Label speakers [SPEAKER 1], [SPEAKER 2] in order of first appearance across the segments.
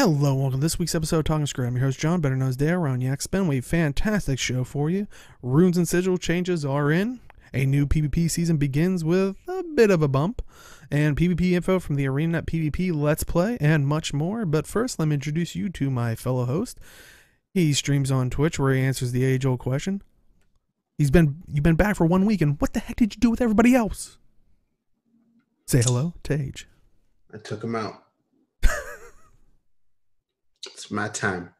[SPEAKER 1] Hello, welcome to this week's episode of Talking Skritt. I'm your host John, better known as Dale Ronyak. It's been a fantastic show for you. Runes and Sigil changes are in. A new PvP season begins with a bit of a bump. And PvP info from the ArenaNet PvP Let's Play and much more. But first, let me introduce you to my fellow host. He streams on Twitch where he answers the age-old question. You've been back for 1 week, and what the heck did you do with everybody else? Say hello to Age.
[SPEAKER 2] I took him out. It's my time.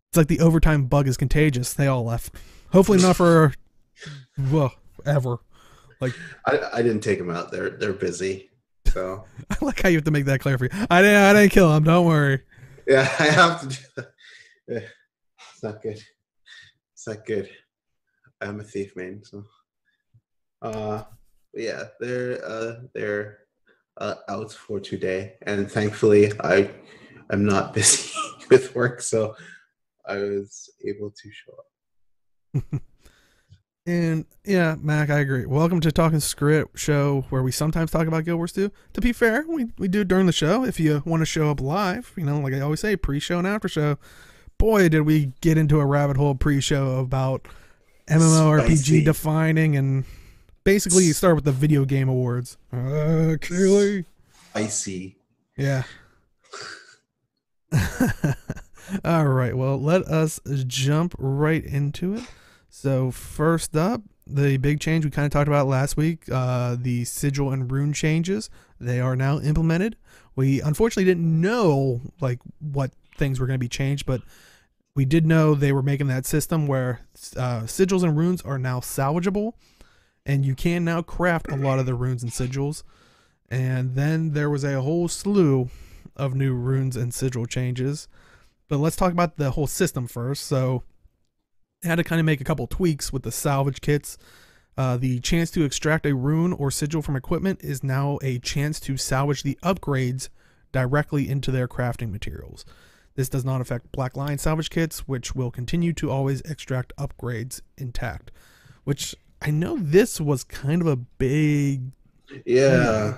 [SPEAKER 1] It's like the overtime bug is contagious. They all left. Hopefully not for ever. Like
[SPEAKER 2] I didn't take him out. They're busy. So
[SPEAKER 1] I like how you have to make that clear for you. I didn't kill him. Don't worry.
[SPEAKER 2] Yeah, I have to do that. Yeah, it's not good. It's not good. I'm a thief, man. So, yeah, they're out for today, and thankfully I'm not busy with work, so I was able to show up.
[SPEAKER 1] And yeah, Mac, I agree. Welcome to Talking Skritt show, where we sometimes talk about Guild Wars 2. To be fair, we do it during the show. If you want to show up live, you know, like I always say, pre-show and after-show. Boy, did we get into a rabbit hole pre-show about MMORPG defining, and basically you start with the video game awards. Keely.
[SPEAKER 2] Spicy.
[SPEAKER 1] Yeah. All right, well, let us jump right into it. So first up, the big change we kind of talked about last week, the Sigil and Rune changes. They are now implemented. We unfortunately didn't know like what things were going to be changed, but we did know they were making that system where sigils and runes are now salvageable, and you can now craft a lot of the runes and sigils. And then there was a whole slew of new runes and sigil changes. But let's talk about the whole system first. So they had to kind of make a couple tweaks with the salvage kits. The chance to extract a rune or sigil from equipment is now a chance to salvage the upgrades directly into their crafting materials. This does not affect Black Lion salvage kits, which will continue to always extract upgrades intact. Which I know this was kind of a big...
[SPEAKER 2] Yeah.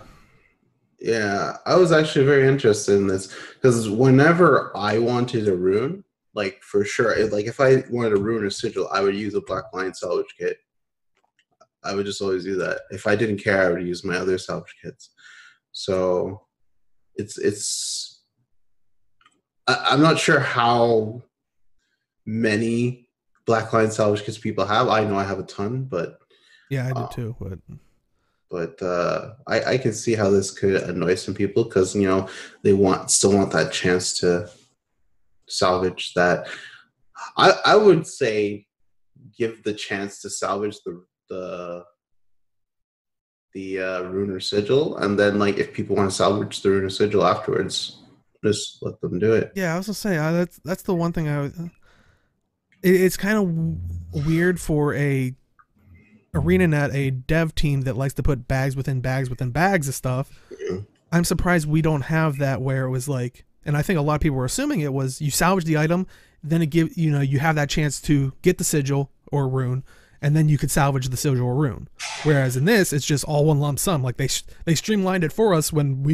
[SPEAKER 2] Yeah, I was actually very interested in this because whenever I wanted a rune, like for sure, like if I wanted a rune or sigil, I would use a Black Lion salvage kit. I would just always do that. If I didn't care, I would use my other salvage kits. So I'm not sure how many Black Lion salvage kits people have. I know I have a ton, but
[SPEAKER 1] yeah, I did too.
[SPEAKER 2] But I can see how this could annoy some people because, you know, they still want that chance to salvage that. I would say give the chance to salvage the rune or sigil, and then like if people want to salvage the rune or sigil afterwards, just let them do it.
[SPEAKER 1] Yeah, I was gonna say that's the one thing it's kind of weird for a ArenaNet, a dev team that likes to put bags within bags within bags of stuff.
[SPEAKER 2] Yeah.
[SPEAKER 1] I'm surprised we don't have that where it was like, and I think a lot of people were assuming it was you salvage the item, then it you have that chance to get the sigil or rune, and then you could salvage the sigil or rune. Whereas in this, it's just all one lump sum. Like they streamlined it for us when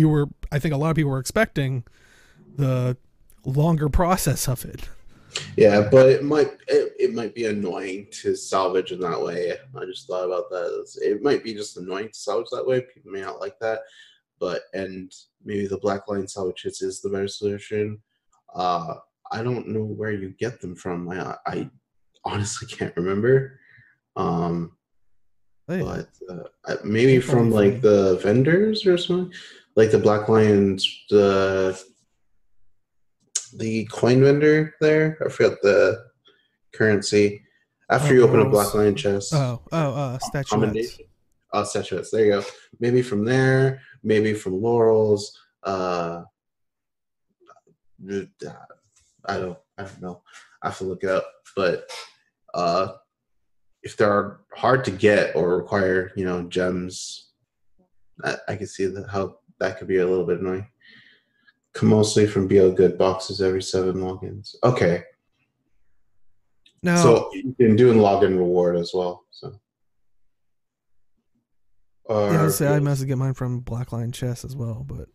[SPEAKER 1] I think a lot of people were expecting the longer process of it.
[SPEAKER 2] Yeah, but it might be annoying to salvage in that way. I just thought about that. It might be just annoying to salvage that way. People may not like that, and maybe the Black Lion salvage kits is the better solution. I don't know where you get them from. I honestly can't remember. But maybe from like the vendors or something, like the Black Lions, the coin vendor there. I forgot the currency. After you open a Black Lion chest.
[SPEAKER 1] Statuettes.
[SPEAKER 2] Statuettes. There you go. Maybe from there. Maybe from Laurel's. I don't know. I have to look it up. But if they're hard to get or require, gems, I can see how that could be a little bit annoying. Come mostly from BL Good boxes every 7 logins. Okay.
[SPEAKER 1] No.
[SPEAKER 2] So you can do a login reward as well. So.
[SPEAKER 1] Yeah, I mostly get mine from Black Lion chests as well, but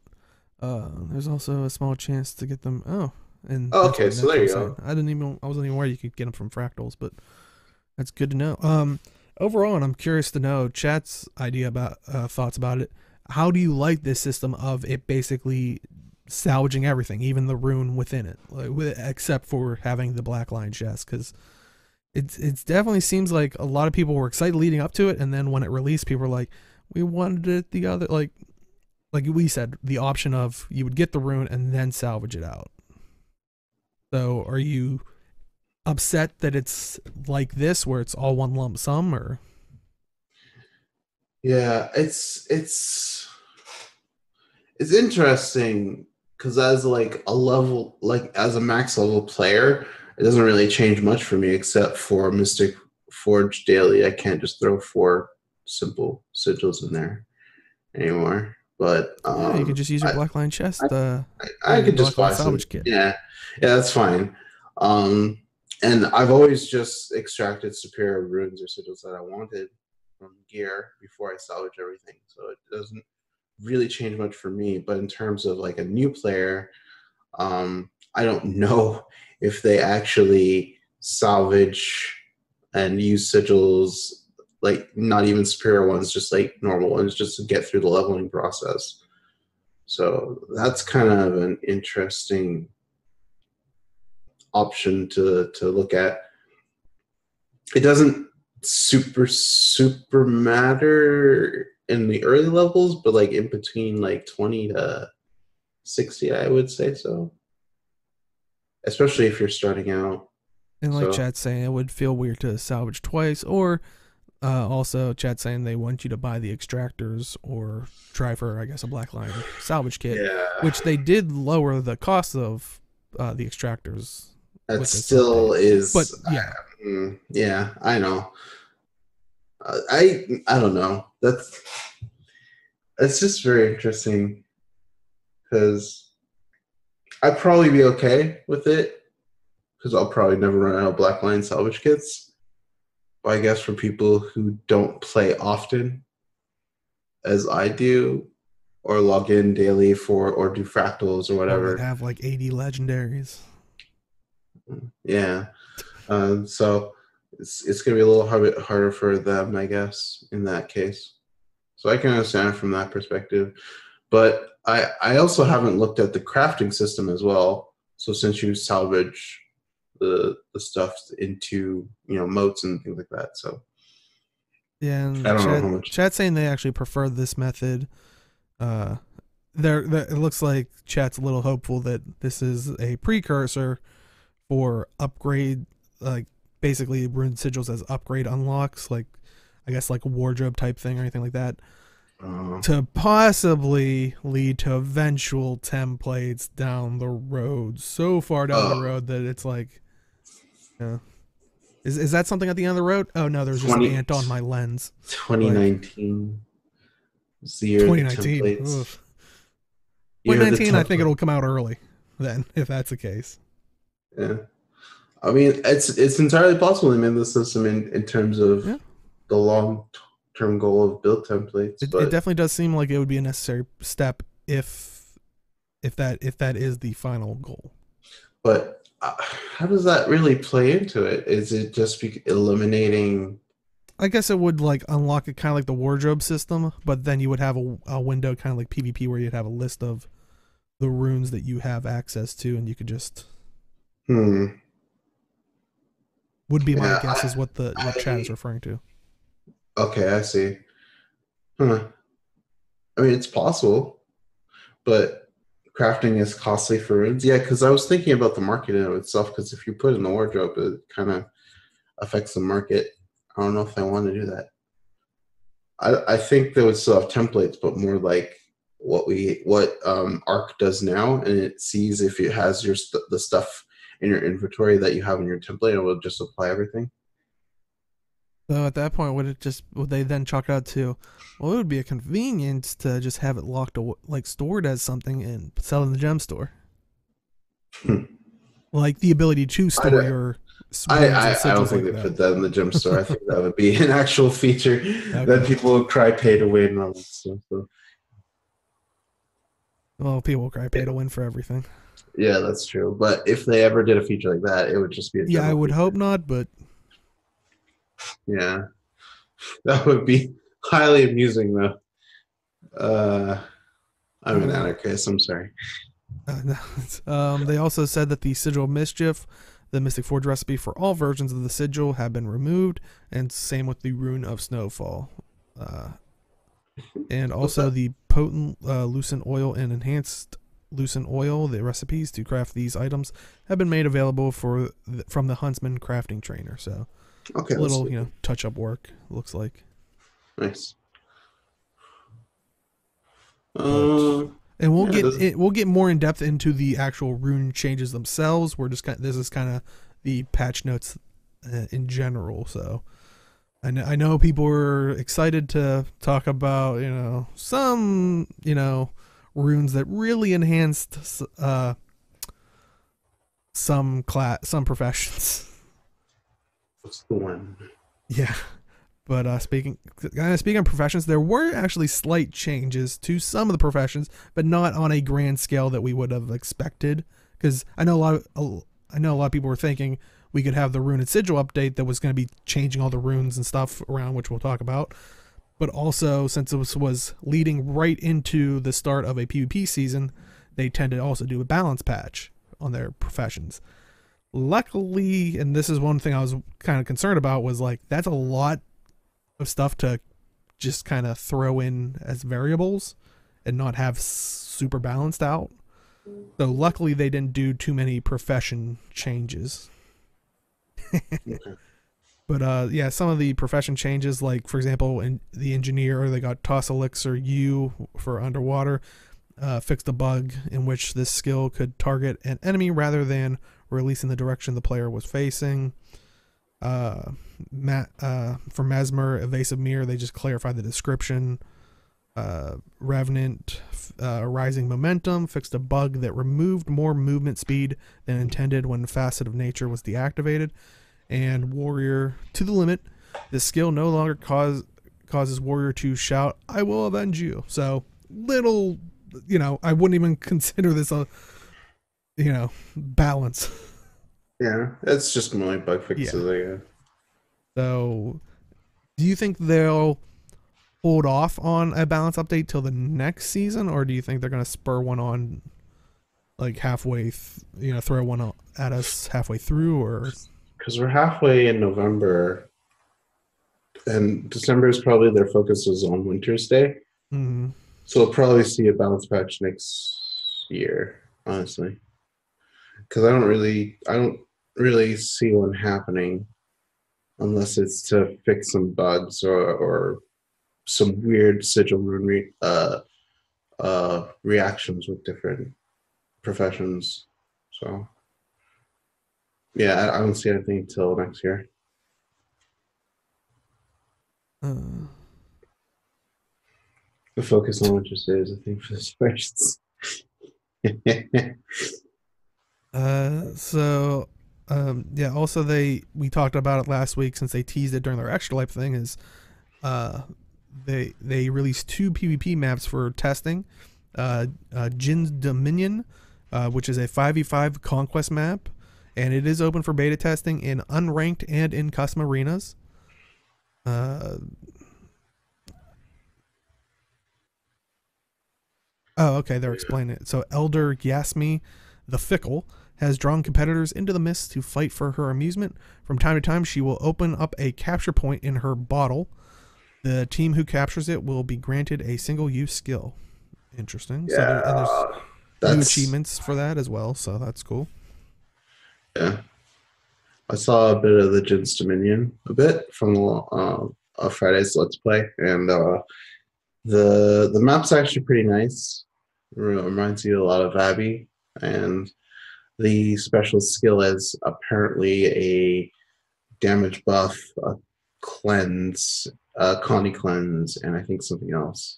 [SPEAKER 1] There's also a small chance to get them. Oh, and
[SPEAKER 2] Oh,
[SPEAKER 1] that's
[SPEAKER 2] okay,
[SPEAKER 1] what
[SPEAKER 2] so there
[SPEAKER 1] Netra
[SPEAKER 2] you
[SPEAKER 1] was saying.
[SPEAKER 2] go.
[SPEAKER 1] I wasn't even aware you could get them from fractals, but that's good to know. Overall, and I'm curious to know chat's idea about thoughts about it. How do you like this system of it basically salvaging everything, even the rune within it, like, except for having the black line chest? Because it's definitely seems like a lot of people were excited leading up to it, and then when it released, people were like, "We wanted it the other like we said, the option of you would get the rune and then salvage it out." So, are you upset that it's like this, where it's all one lump sum, or
[SPEAKER 2] Yeah, it's interesting because as like a level, like as a max level player, it doesn't really change much for me except for Mystic Forge daily. I can't just throw four simple sigils in there anymore. But
[SPEAKER 1] yeah, you could just use your black line
[SPEAKER 2] I
[SPEAKER 1] chest,
[SPEAKER 2] I
[SPEAKER 1] or your
[SPEAKER 2] could just
[SPEAKER 1] black line
[SPEAKER 2] buy some.
[SPEAKER 1] salvage kit.
[SPEAKER 2] Yeah, yeah, that's fine. Um, and I've always just extracted superior runes or sigils that I wanted from gear before I salvage everything. So it doesn't really change much for me. But in terms of like a new player, I don't know if they actually salvage and use sigils, like not even superior ones, just like normal ones, just to get through the leveling process. So that's kind of an interesting option to look at. It doesn't super matter in the early levels, but like in between like 20 to 60, I would say so. Especially if you're starting out.
[SPEAKER 1] And like
[SPEAKER 2] So
[SPEAKER 1] chat saying, it would feel weird to salvage twice, or also chat saying they want you to buy the extractors or try for, I guess, a black line salvage kit,
[SPEAKER 2] yeah,
[SPEAKER 1] which they did lower the cost of the extractors
[SPEAKER 2] that
[SPEAKER 1] with this
[SPEAKER 2] still
[SPEAKER 1] update. But
[SPEAKER 2] is
[SPEAKER 1] yeah,
[SPEAKER 2] yeah, I know. I don't know. That's just very interesting because I'd probably be okay with it because I'll probably never run out of black line salvage kits. But I guess for people who don't play often, as I do, or log in daily for or do fractals or
[SPEAKER 1] or that
[SPEAKER 2] whatever,
[SPEAKER 1] have like 80 legendaries.
[SPEAKER 2] yeah. So it's gonna be a little harder for them, I guess, in that case. So I can understand from that perspective. But I also haven't looked at the crafting system as well. So since you salvage the stuff into moats and things like that, so
[SPEAKER 1] Yeah,
[SPEAKER 2] I
[SPEAKER 1] and
[SPEAKER 2] don't know how much.
[SPEAKER 1] chat saying they actually prefer this method. Uh, it looks like chat's a little hopeful that this is a precursor for upgrade, like basically rune sigils as upgrade unlocks, like I guess like a wardrobe type thing or anything like that,
[SPEAKER 2] Uh,
[SPEAKER 1] to possibly lead to eventual templates down the road, so far down the
[SPEAKER 2] oh,
[SPEAKER 1] road that it's like, yeah. Is that something at the end of the road? Oh no, there's just an
[SPEAKER 2] 20,
[SPEAKER 1] ant on my lens. Like
[SPEAKER 2] 2019 is the year of the
[SPEAKER 1] 2019.
[SPEAKER 2] templates.
[SPEAKER 1] Oof.
[SPEAKER 2] Year of the
[SPEAKER 1] 2019, I think
[SPEAKER 2] template.
[SPEAKER 1] it'll come out early then, if that's the case.
[SPEAKER 2] Yeah. I mean, it's entirely possible they made the system in terms of
[SPEAKER 1] Yeah.
[SPEAKER 2] the long term goal of build templates,
[SPEAKER 1] It
[SPEAKER 2] but
[SPEAKER 1] definitely does seem like it would be a necessary step if that is the final goal.
[SPEAKER 2] how does that really play into it? Is it just eliminating?
[SPEAKER 1] I guess it would like unlock it kind of like the wardrobe system, but then you would have a window kind of like PvP where you'd have a list of the runes that you have access to, and you could just
[SPEAKER 2] Hmm.
[SPEAKER 1] would be my
[SPEAKER 2] Yeah.
[SPEAKER 1] guess is what chat is
[SPEAKER 2] I
[SPEAKER 1] referring to.
[SPEAKER 2] okay. I see. Huh. I mean, it's possible, but crafting is costly for runes. Yeah, because I was thinking about the market in itself. Because if you put in the wardrobe, it kind of affects the market. I don't know if I want to do that. I think they would still have templates, but more like what Arc does now, and it sees if it has the stuff in your inventory that you have in your template, and it will just apply everything.
[SPEAKER 1] So at that point, would they then chalk it out to, well, it would be a convenience to just have it like stored as something and sell in the gem store, like the ability to
[SPEAKER 2] I,
[SPEAKER 1] store your runes and
[SPEAKER 2] I don't
[SPEAKER 1] sigils
[SPEAKER 2] think
[SPEAKER 1] like
[SPEAKER 2] they
[SPEAKER 1] that.
[SPEAKER 2] put that in the gem store. I think that would be an actual feature that
[SPEAKER 1] Okay.
[SPEAKER 2] people would cry pay to win and all that stuff. So.
[SPEAKER 1] Well, people will cry pay to win for everything.
[SPEAKER 2] Yeah, that's true. But if they ever did a feature like that, it would just be a
[SPEAKER 1] Yeah, I
[SPEAKER 2] general
[SPEAKER 1] would hope
[SPEAKER 2] feature.
[SPEAKER 1] not, but
[SPEAKER 2] Yeah, that would be highly amusing though. Uh, I'm an
[SPEAKER 1] uh,
[SPEAKER 2] anarchist. I'm sorry.
[SPEAKER 1] no, they also said that the Sigil of Mischief, the Mystic Forge recipe for all versions of the Sigil, have been removed, and same with the Rune of Snowfall. Uh, and
[SPEAKER 2] What's
[SPEAKER 1] also
[SPEAKER 2] that?
[SPEAKER 1] the potent lucent oil and enhanced lucent oil. The recipes to craft these items have been made available from the Huntsman crafting trainer. So
[SPEAKER 2] Okay,
[SPEAKER 1] a
[SPEAKER 2] let's
[SPEAKER 1] little,
[SPEAKER 2] do
[SPEAKER 1] touch up work looks like.
[SPEAKER 2] nice.
[SPEAKER 1] But and we'll
[SPEAKER 2] Yeah,
[SPEAKER 1] get
[SPEAKER 2] does
[SPEAKER 1] it. We'll get more in depth into the actual rune changes themselves. We're just this is kind of the patch notes in general. So I know people were excited to talk about some runes that really enhanced some professions.
[SPEAKER 2] what's the one?
[SPEAKER 1] Yeah. But speaking of professions, there were actually slight changes to some of the professions, but not on a grand scale that we would have expected. Because I know a lot of people were thinking we could have the Rune and Sigil update that was going to be changing all the runes and stuff around, which we'll talk about. But also, since it was leading right into the start of a PvP season, they tend to also do a balance patch on their professions. Luckily, and this is one thing I was kind of concerned about, was like that's a lot of stuff to just kind of throw in as variables and not have super balanced out. So luckily they didn't do too many profession changes.
[SPEAKER 2] Okay.
[SPEAKER 1] But yeah, some of the profession changes, like for example, in the engineer, they got Toss Elixir U for underwater, fixed a bug in which this skill could target an enemy rather than releasing the direction the player was facing. For Mesmer, Evasive Mirror, they just clarified the description. Revenant, Rising Momentum, fixed a bug that removed more movement speed than intended when Facet of Nature was deactivated. And Warrior to the Limit, this skill no longer causes Warrior to shout, "I will avenge you." So little, I wouldn't even consider this a, balance.
[SPEAKER 2] Yeah, it's just more like bug
[SPEAKER 1] Yeah.
[SPEAKER 2] fixes, I guess.
[SPEAKER 1] So do you think they'll hold off on a balance update till the next season, or do you think they're going to spur one on like halfway, throw one at us halfway through, or?
[SPEAKER 2] Because we're halfway in November, and December is probably their focus is on Winter's Day.
[SPEAKER 1] Mm,
[SPEAKER 2] So we'll probably see a balance patch next year, honestly. Because I don't really see one happening unless it's to fix some bugs or some weird sigil reactions with different professions. So yeah, I don't see anything until next year.
[SPEAKER 1] uh,
[SPEAKER 2] The focus on Winter's Day is, I think, for this first.
[SPEAKER 1] so yeah, also we talked about it last week since they teased it during their extra life thing, is uh they released 2 PvP maps for testing. Jin's Dominion, which is a 5v5 conquest map, and it is open for beta testing in unranked and in custom arenas. Uh, oh, okay, they're explaining it. So Elder Yasmi, the Fickle, has drawn competitors into the mist to fight for her amusement. From time to time, she will open up a capture point in her bottle. The team who captures it will be granted a single-use skill. Interesting. So there's
[SPEAKER 2] Yeah,
[SPEAKER 1] new
[SPEAKER 2] that's
[SPEAKER 1] achievements for that as well, so that's cool.
[SPEAKER 2] yeah. I saw a bit of the Jin's Dominion a bit from Friday's Let's Play, and the map's actually pretty nice. Reminds you a lot of Abby, and the special skill is apparently a damage buff, a cleanse, a Connie cleanse, and I think something else,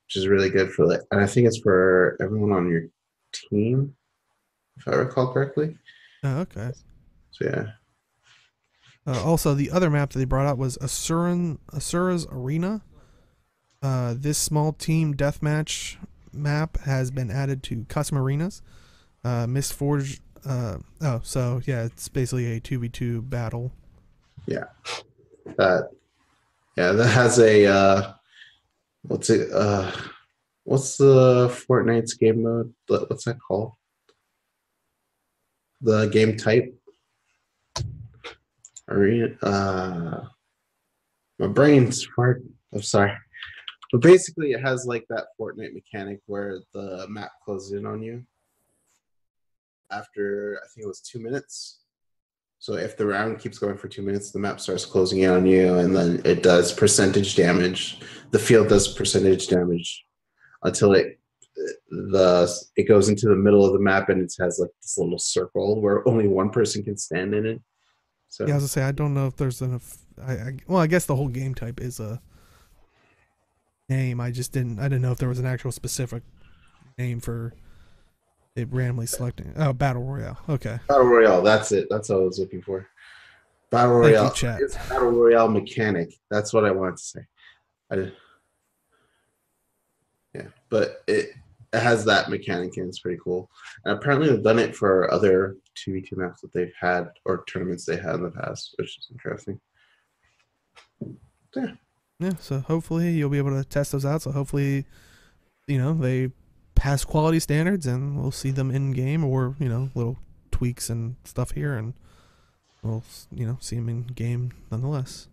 [SPEAKER 2] which is really good for and I think it's for everyone on your team, if I recall correctly.
[SPEAKER 1] Oh, okay.
[SPEAKER 2] So yeah.
[SPEAKER 1] Also, the other map that they brought out was Asura's Arena. This small team deathmatch map has been added to custom arenas. Mistforged. So yeah, it's basically a 2v2 battle.
[SPEAKER 2] Yeah, that that has a what's it? What's the Fortnite's game mode? What's that called? The game type? Arena. My brain's fart. I'm sorry. But basically, it has like that Fortnite mechanic where the map closes in on you after, I think it was 2 minutes. So if the round keeps going for 2 minutes, the map starts closing in on you, and then it does percentage damage. The field does percentage damage until it goes into the middle of the map, and it has like this little circle where only one person can stand in it. So
[SPEAKER 1] Yeah, I was gonna say I don't know if there's enough. I guess the whole game type is a name. I didn't know if there was an actual specific name for it randomly selecting. Oh, battle royale. Okay.
[SPEAKER 2] Battle Royale, that's it. That's what I was looking for. Battle
[SPEAKER 1] Thank you,
[SPEAKER 2] Royale.
[SPEAKER 1] chat.
[SPEAKER 2] It's Battle Royale mechanic. That's what I wanted to say. Yeah, but it has that mechanic and it's pretty cool. And apparently they've done it for other 2v2 maps that they've had or tournaments they had in the past, which is interesting. Yeah.
[SPEAKER 1] Yeah. So hopefully you'll be able to test those out. So hopefully, they pass quality standards and we'll see them in game, or little tweaks and stuff here, and we'll see them in game nonetheless.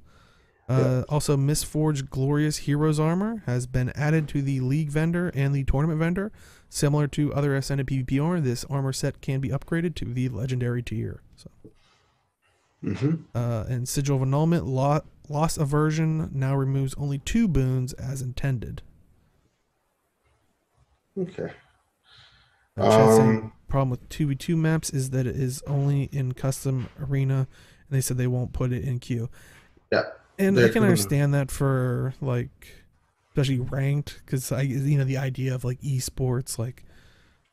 [SPEAKER 1] Also, Mistforged Glorious Heroes Armor has been added to the League vendor and the Tournament vendor. Similar to other Ascended PvP armor, this armor set can be upgraded to the Legendary tier. So, and Sigil of Annulment, Loss Aversion now removes only 2 boons as intended.
[SPEAKER 2] Okay.
[SPEAKER 1] Chat saying problem with 2v2 maps is that it is only in custom arena, and they said they won't put it in queue.
[SPEAKER 2] Yeah.
[SPEAKER 1] And I can understand that for especially ranked, because the idea of esports,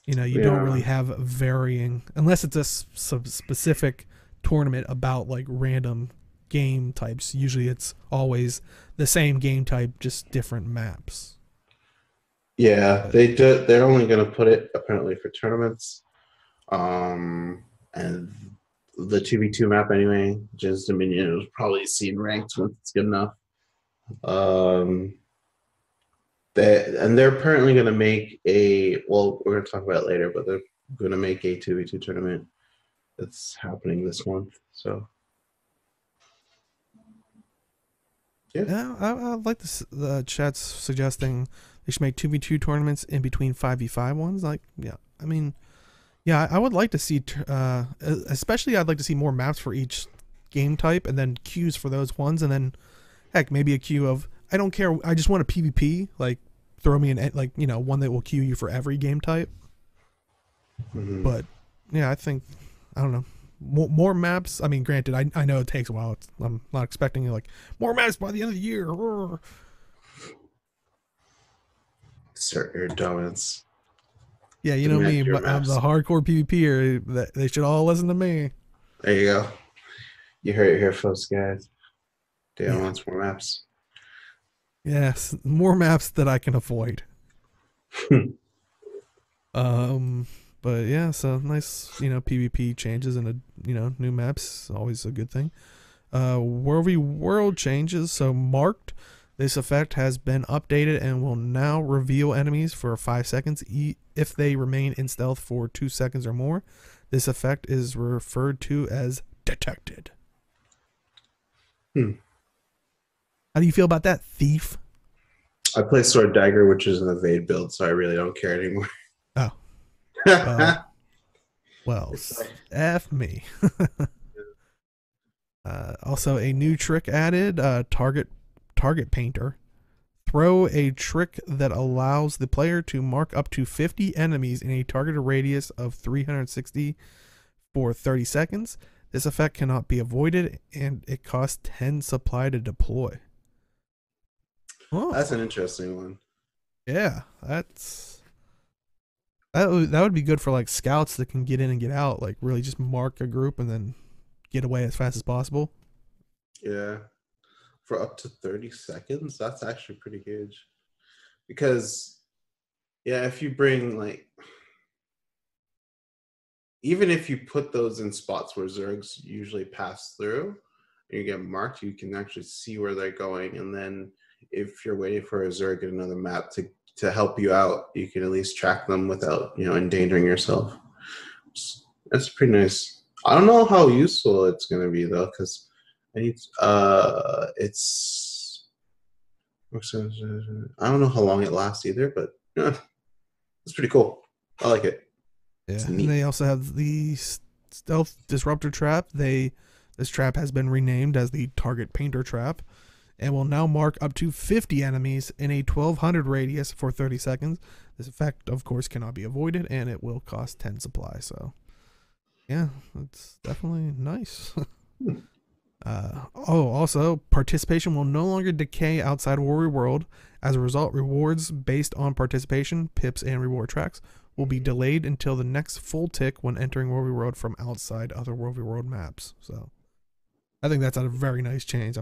[SPEAKER 1] you don't really have varying, unless it's a specific tournament about random game types. Usually it's always the same game type, just different maps.
[SPEAKER 2] Yeah, they're only going to put it apparently for tournaments, and the 2v2 map anyway. Just Dominion is probably seen ranked once it's good enough. They're apparently going to make we're going to talk about it later, but they're going to make a 2v2 tournament that's happening this month. So
[SPEAKER 1] yeah, I like the chat's suggesting they should make 2v2 tournaments in between 5v5 ones. I would like to see, especially I'd like to see more maps for each game type, and then queues for those ones, and then heck, maybe a queue of, I don't care, I just want a PvP, throw me in one that will queue you for every game type. But yeah, I don't know, more maps. I mean, granted, I know it takes a while. I'm not expecting more maps by the end of the year.
[SPEAKER 2] Assert your dominance.
[SPEAKER 1] Yeah, you know me, I'm the hardcore PvPer. They should all listen to me.
[SPEAKER 2] There you go. You heard it here, folks, guys. Dan wants more maps.
[SPEAKER 1] Yes, more maps that I can avoid. But yeah, so nice, PvP changes and new maps, always a good thing. World changes. So marked, this effect has been updated and will now reveal enemies for 5 seconds if they remain in stealth for 2 seconds or more. This effect is referred to as detected. How do you feel about that, thief?
[SPEAKER 2] I play Sword Dagger, which is an evade build, so I really don't care anymore.
[SPEAKER 1] Oh. Well, F me. Also, a new trick added, target painter. Throw a trick that allows the player to mark up to 50 enemies in a targeted radius of 360 for 30 seconds. This effect cannot be avoided, and it costs 10 supply to deploy. Oh.
[SPEAKER 2] That's an interesting one.
[SPEAKER 1] Yeah, that would be good for scouts that can get in and get out, really just mark a group and then get away as fast as possible.
[SPEAKER 2] Yeah, for up to 30 seconds, that's actually pretty huge. Because Yeah, if you bring like, even if you put those in spots where Zergs usually pass through, and you get marked, you can actually see where they're going. And then if you're waiting for a Zerg in another map to help you out, you can at least track them without, you know, endangering yourself. That's pretty nice. I don't know how useful it's going to be though, because I need it's, I don't know how long it lasts either, but yeah, it's pretty cool. I like it.
[SPEAKER 1] Yeah,
[SPEAKER 2] It's
[SPEAKER 1] and they
[SPEAKER 2] neat.
[SPEAKER 1] also have the stealth disruptor trap. This trap has been renamed as the target painter trap, and will now mark up to 50 enemies in a 1200 radius for 30 seconds. This effect, of course, cannot be avoided, and it will cost 10 supply. So, yeah, it's definitely nice. Also, participation will no longer decay outside Warrior World. As a result, rewards based on participation, pips, and reward tracks will be delayed until the next full tick when entering Warrior World from outside other Warrior World maps. So, I think that's a very nice change.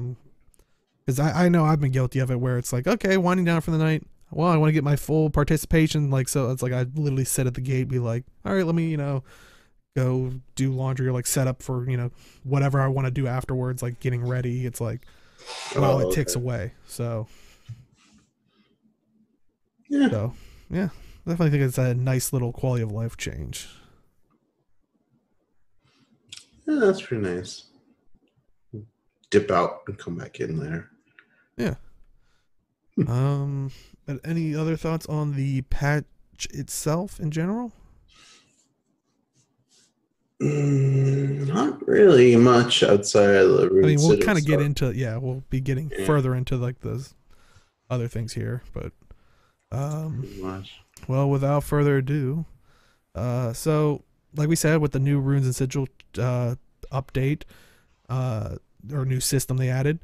[SPEAKER 1] Because I know I've been guilty of it where it's like, okay, winding down for the night. Well, I want to get my full participation. Like, so it's like I literally sit at the gate, be like, all right, let me, go do laundry or like set up for, whatever I want to do afterwards, like getting ready. It's like, while it ticks
[SPEAKER 2] Okay.
[SPEAKER 1] away. So,
[SPEAKER 2] Yeah.
[SPEAKER 1] so yeah, definitely think it's a nice little quality of life change.
[SPEAKER 2] Yeah, that's pretty nice. Dip out and come back in later.
[SPEAKER 1] Yeah. But any other thoughts on the patch itself in general?
[SPEAKER 2] Not really much outside of the
[SPEAKER 1] I
[SPEAKER 2] Rune
[SPEAKER 1] mean, we'll
[SPEAKER 2] Sigil
[SPEAKER 1] kind of get
[SPEAKER 2] stuff.
[SPEAKER 1] into, yeah, we'll be getting
[SPEAKER 2] Yeah,
[SPEAKER 1] further into like the other things here, but um
[SPEAKER 2] pretty much.
[SPEAKER 1] well, without further ado, so like we said, with the new Runes and Sigil update, uh or new system they added,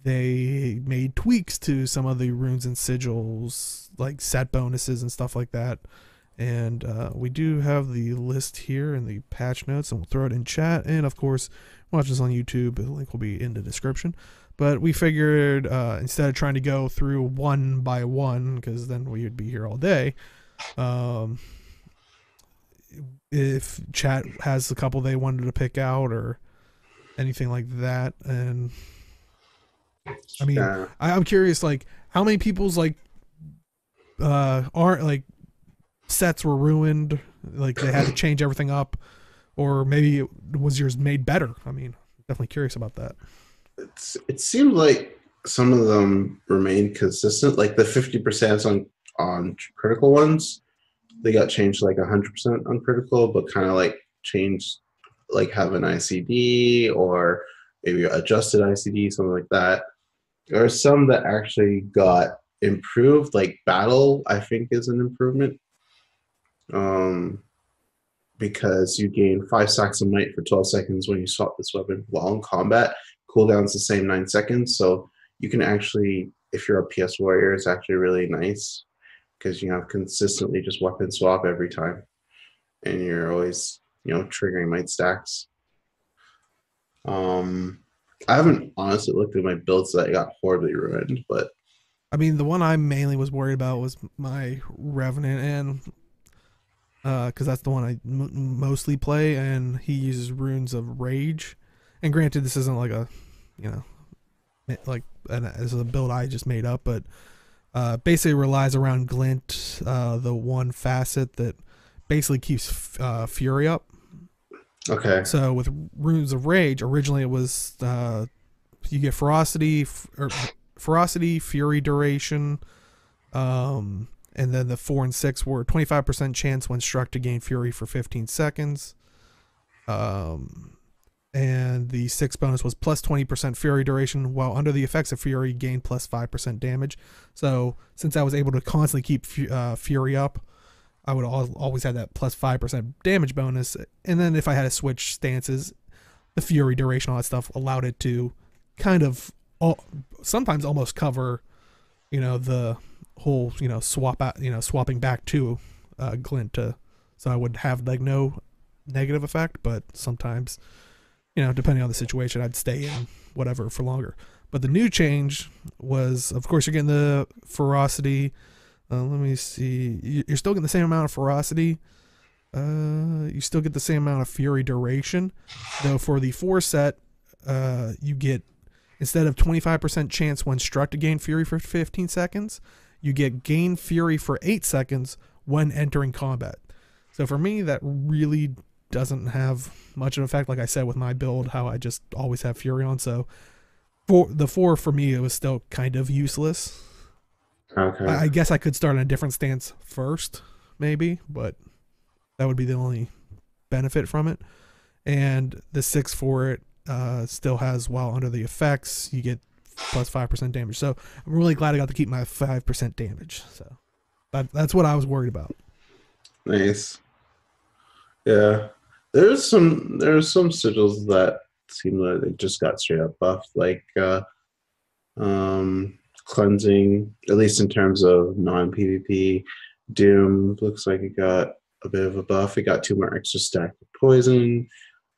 [SPEAKER 1] they made tweaks to some of the Runes and Sigils, like set bonuses and stuff like that. And we do have the list here in the patch notes, and we'll throw it in chat. And of course, watch us on YouTube. The link will be in the description. But we figured instead of trying to go through one by one, because then we would be here all day, um, if chat has a couple they wanted to pick out or anything like that. And I mean,
[SPEAKER 2] Yeah.
[SPEAKER 1] I'm curious, like, how many people's like aren't like sets were ruined, like they had to change everything up, or maybe was yours made better? I mean, definitely curious about that.
[SPEAKER 2] It seemed like some of them remained consistent. Like the 50% on critical ones, they got changed to like 100% on critical, but kind of like changed, like have an ICD or maybe adjusted ICD, something like that. There are some that actually got improved, like battle, I think is an improvement. Um, because you gain 5 stacks of might for 12 seconds when you swap this weapon while in combat. Cooldown's the same 9 seconds, so you can actually, if you're a PS warrior, it's actually really nice because you have consistently just weapon swap every time, and you're always, triggering might stacks. Um, I haven't honestly looked at my builds that got horribly ruined, but
[SPEAKER 1] I mean, the one I mainly was worried about was my Revenant, and because that's the one I mostly play, and he uses Runes of Rage. And granted, this isn't like a, you know, like this is a build I just made up, but basically relies around Glint, the one facet that basically keeps Fury up.
[SPEAKER 2] okay.
[SPEAKER 1] So with Runes of Rage, originally it was you get Ferocity, Ferocity, Fury duration, and then the 4 and 6 were 25% chance when struck to gain Fury for 15 seconds. And the 6 bonus was plus 20% Fury duration, while under the effects of Fury, gain plus 5% damage. So since I was able to constantly keep Fury up, I would always have that plus 5% damage bonus. And then if I had to switch stances, the Fury duration, all that stuff, allowed it to kind of sometimes almost cover, the whole, swap out, swapping back to Glint to, so I would have like no negative effect, but sometimes, depending on the situation, I'd stay in whatever for longer. But the new change was, of course, you're getting the Ferocity, Let me see. You're still getting the same amount of ferocity. You still get the same amount of fury duration, though for the 4 set, you get, instead of 25% chance when struck to gain fury for 15 seconds, you get gain fury for 8 seconds when entering combat. So for me, that really doesn't have much of an effect. Like I said with my build, how I just always have fury on. So for the 4 for me, it was still kind of useless.
[SPEAKER 2] Okay.
[SPEAKER 1] I guess I could start in a different stance first, maybe, but that would be the only benefit from it. And the 6 for it still has, while under the effects, you get plus 5% damage. So I'm really glad I got to keep my 5% damage. So that's what I was worried about.
[SPEAKER 2] Nice. Yeah. There's some sigils that seem like they just got straight up buffed, like cleansing, at least in terms of non-PvP. Doom looks like it got a bit of a buff. It got 2 more extra stack of poison.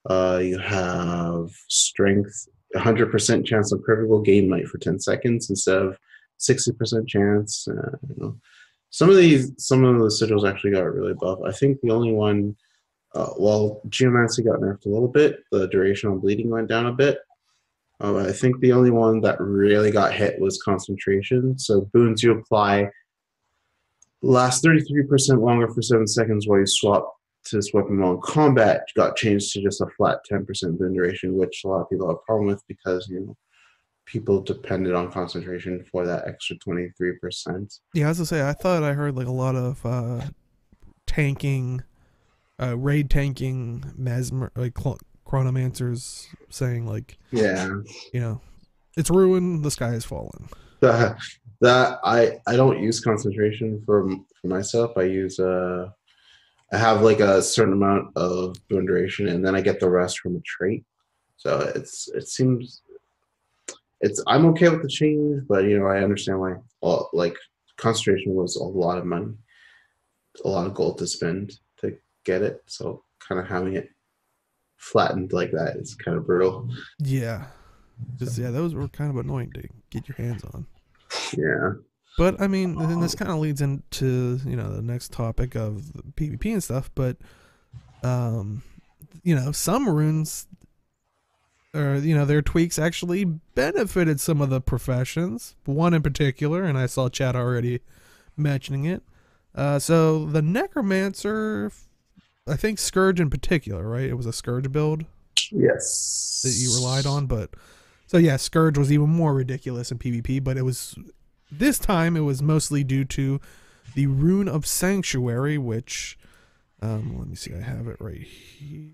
[SPEAKER 2] You have strength, 100% chance of critical gain might for 10 seconds instead of 60% chance. You know, some of the sigils actually got really buff. I think the only one, well, Geomancy got nerfed a little bit. The duration on bleeding went down a bit. I think the only one that really got hit was concentration. So boons you apply last 33% longer for 7 seconds while you swap to this weapon while in combat got changed to just a flat 10% boon duration, which a lot of people have a problem with because, you know, people depended on concentration for that extra 23%.
[SPEAKER 1] Yeah, as I say, I thought I heard like a lot of tanking, raid tanking, mesmer, like chronomancers saying like,
[SPEAKER 2] Yeah,
[SPEAKER 1] you know, it's ruined. The sky has fallen.
[SPEAKER 2] that I don't use concentration for myself. I use I have like a certain amount of boon duration, and then I get the rest from a trait. So it seems I'm okay with the change, but you know I understand why. Well, like concentration was a lot of money, a lot of gold to spend to get it. So kind of having it flattened like that is kind of brutal.
[SPEAKER 1] Yeah, because yeah, those were kind of annoying to get your hands on.
[SPEAKER 2] Yeah.
[SPEAKER 1] But I mean, then this kind of leads into, you know, the next topic of PvP and stuff. But you know, some runes, or you know, their tweaks actually benefited some of the professions. One in particular, and I saw chat already mentioning it. So the Necromancer, I think Scourge in particular, right? It was a Scourge build
[SPEAKER 2] Yes.
[SPEAKER 1] that you relied on, but so yeah, Scourge was even more ridiculous in PvP, but it was, this time it was mostly due to the Rune of Sanctuary, which let me see, I have it right here.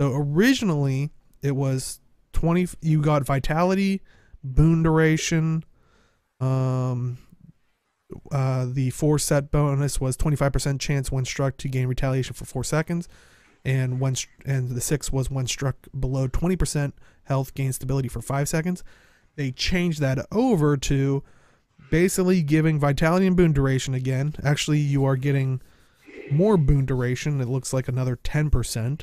[SPEAKER 1] So originally it was 20, you got vitality, boon duration, the 4 set bonus was 25% chance when struck to gain retaliation for 4 seconds, and the 6 was when struck below 20% health, gain stability for 5 seconds. They changed that over to basically giving vitality and boon duration again. Actually, you are getting more boon duration. It looks like another 10%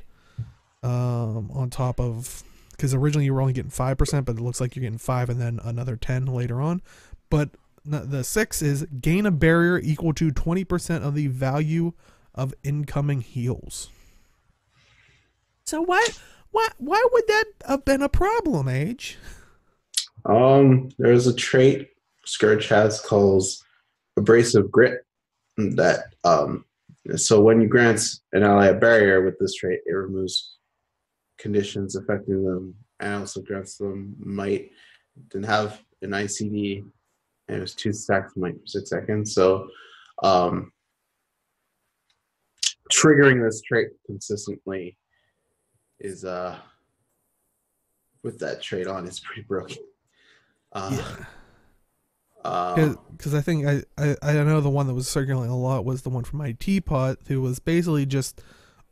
[SPEAKER 1] on top of, because originally you were only getting 5%, but it looks like you're getting 5 and then another 10 later on. But the 6 is gain a barrier equal to 20% of the value of incoming heals. So why would that have been a problem, Age?
[SPEAKER 2] There's a trait Scourge has called Abrasive Grit that so when you grant an ally a barrier with this trait, it removes conditions affecting them and also grants them might. Didn't have an ICD, and it was 2 stacks of might for 6 seconds. So triggering this trait consistently is with that trait on is pretty broken.
[SPEAKER 1] Yeah. Because I think I know the one that was circulating a lot was the one from my teapot, who was basically just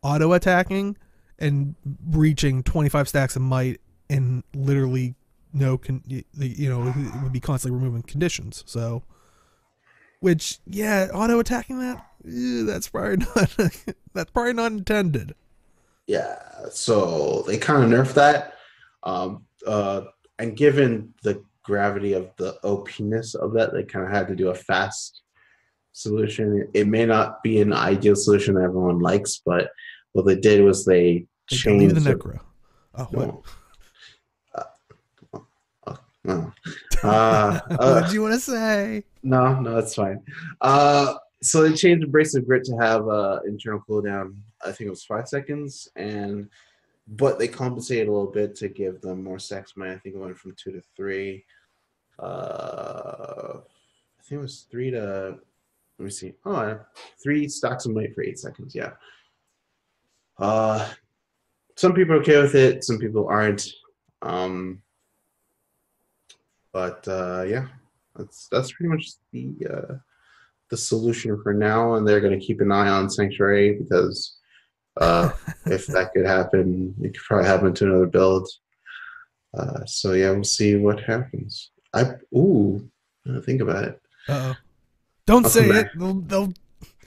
[SPEAKER 1] auto attacking and reaching 25 stacks of might and literally it would be constantly removing conditions. So, which auto attacking that's probably not intended.
[SPEAKER 2] Yeah, so they kind of nerfed that, and given the gravity of the OP-ness of that, they kind of had to do a fast solution. It may not be an ideal solution that everyone likes, but what they did was they
[SPEAKER 1] They deleted the
[SPEAKER 2] changed it.
[SPEAKER 1] necro. Oh, what?
[SPEAKER 2] No. No.
[SPEAKER 1] What did you want to say?
[SPEAKER 2] No, that's fine. So they changed Abrasive Grit to have internal cooldown. I think it was 5 seconds, but they compensated a little bit to give them more stacks. I think it went from 2 to 3. I think it was 3 to. Let me see. 3 stacks of might for 8 seconds. Yeah. Some people are okay with it. Some people aren't. But yeah, that's pretty much the solution for now, and they're going to keep an eye on Sanctuary because if that could happen, it could probably happen to another build. So yeah, we'll see what happens. Think about it.
[SPEAKER 1] Uh-oh. Don't say it. They'll...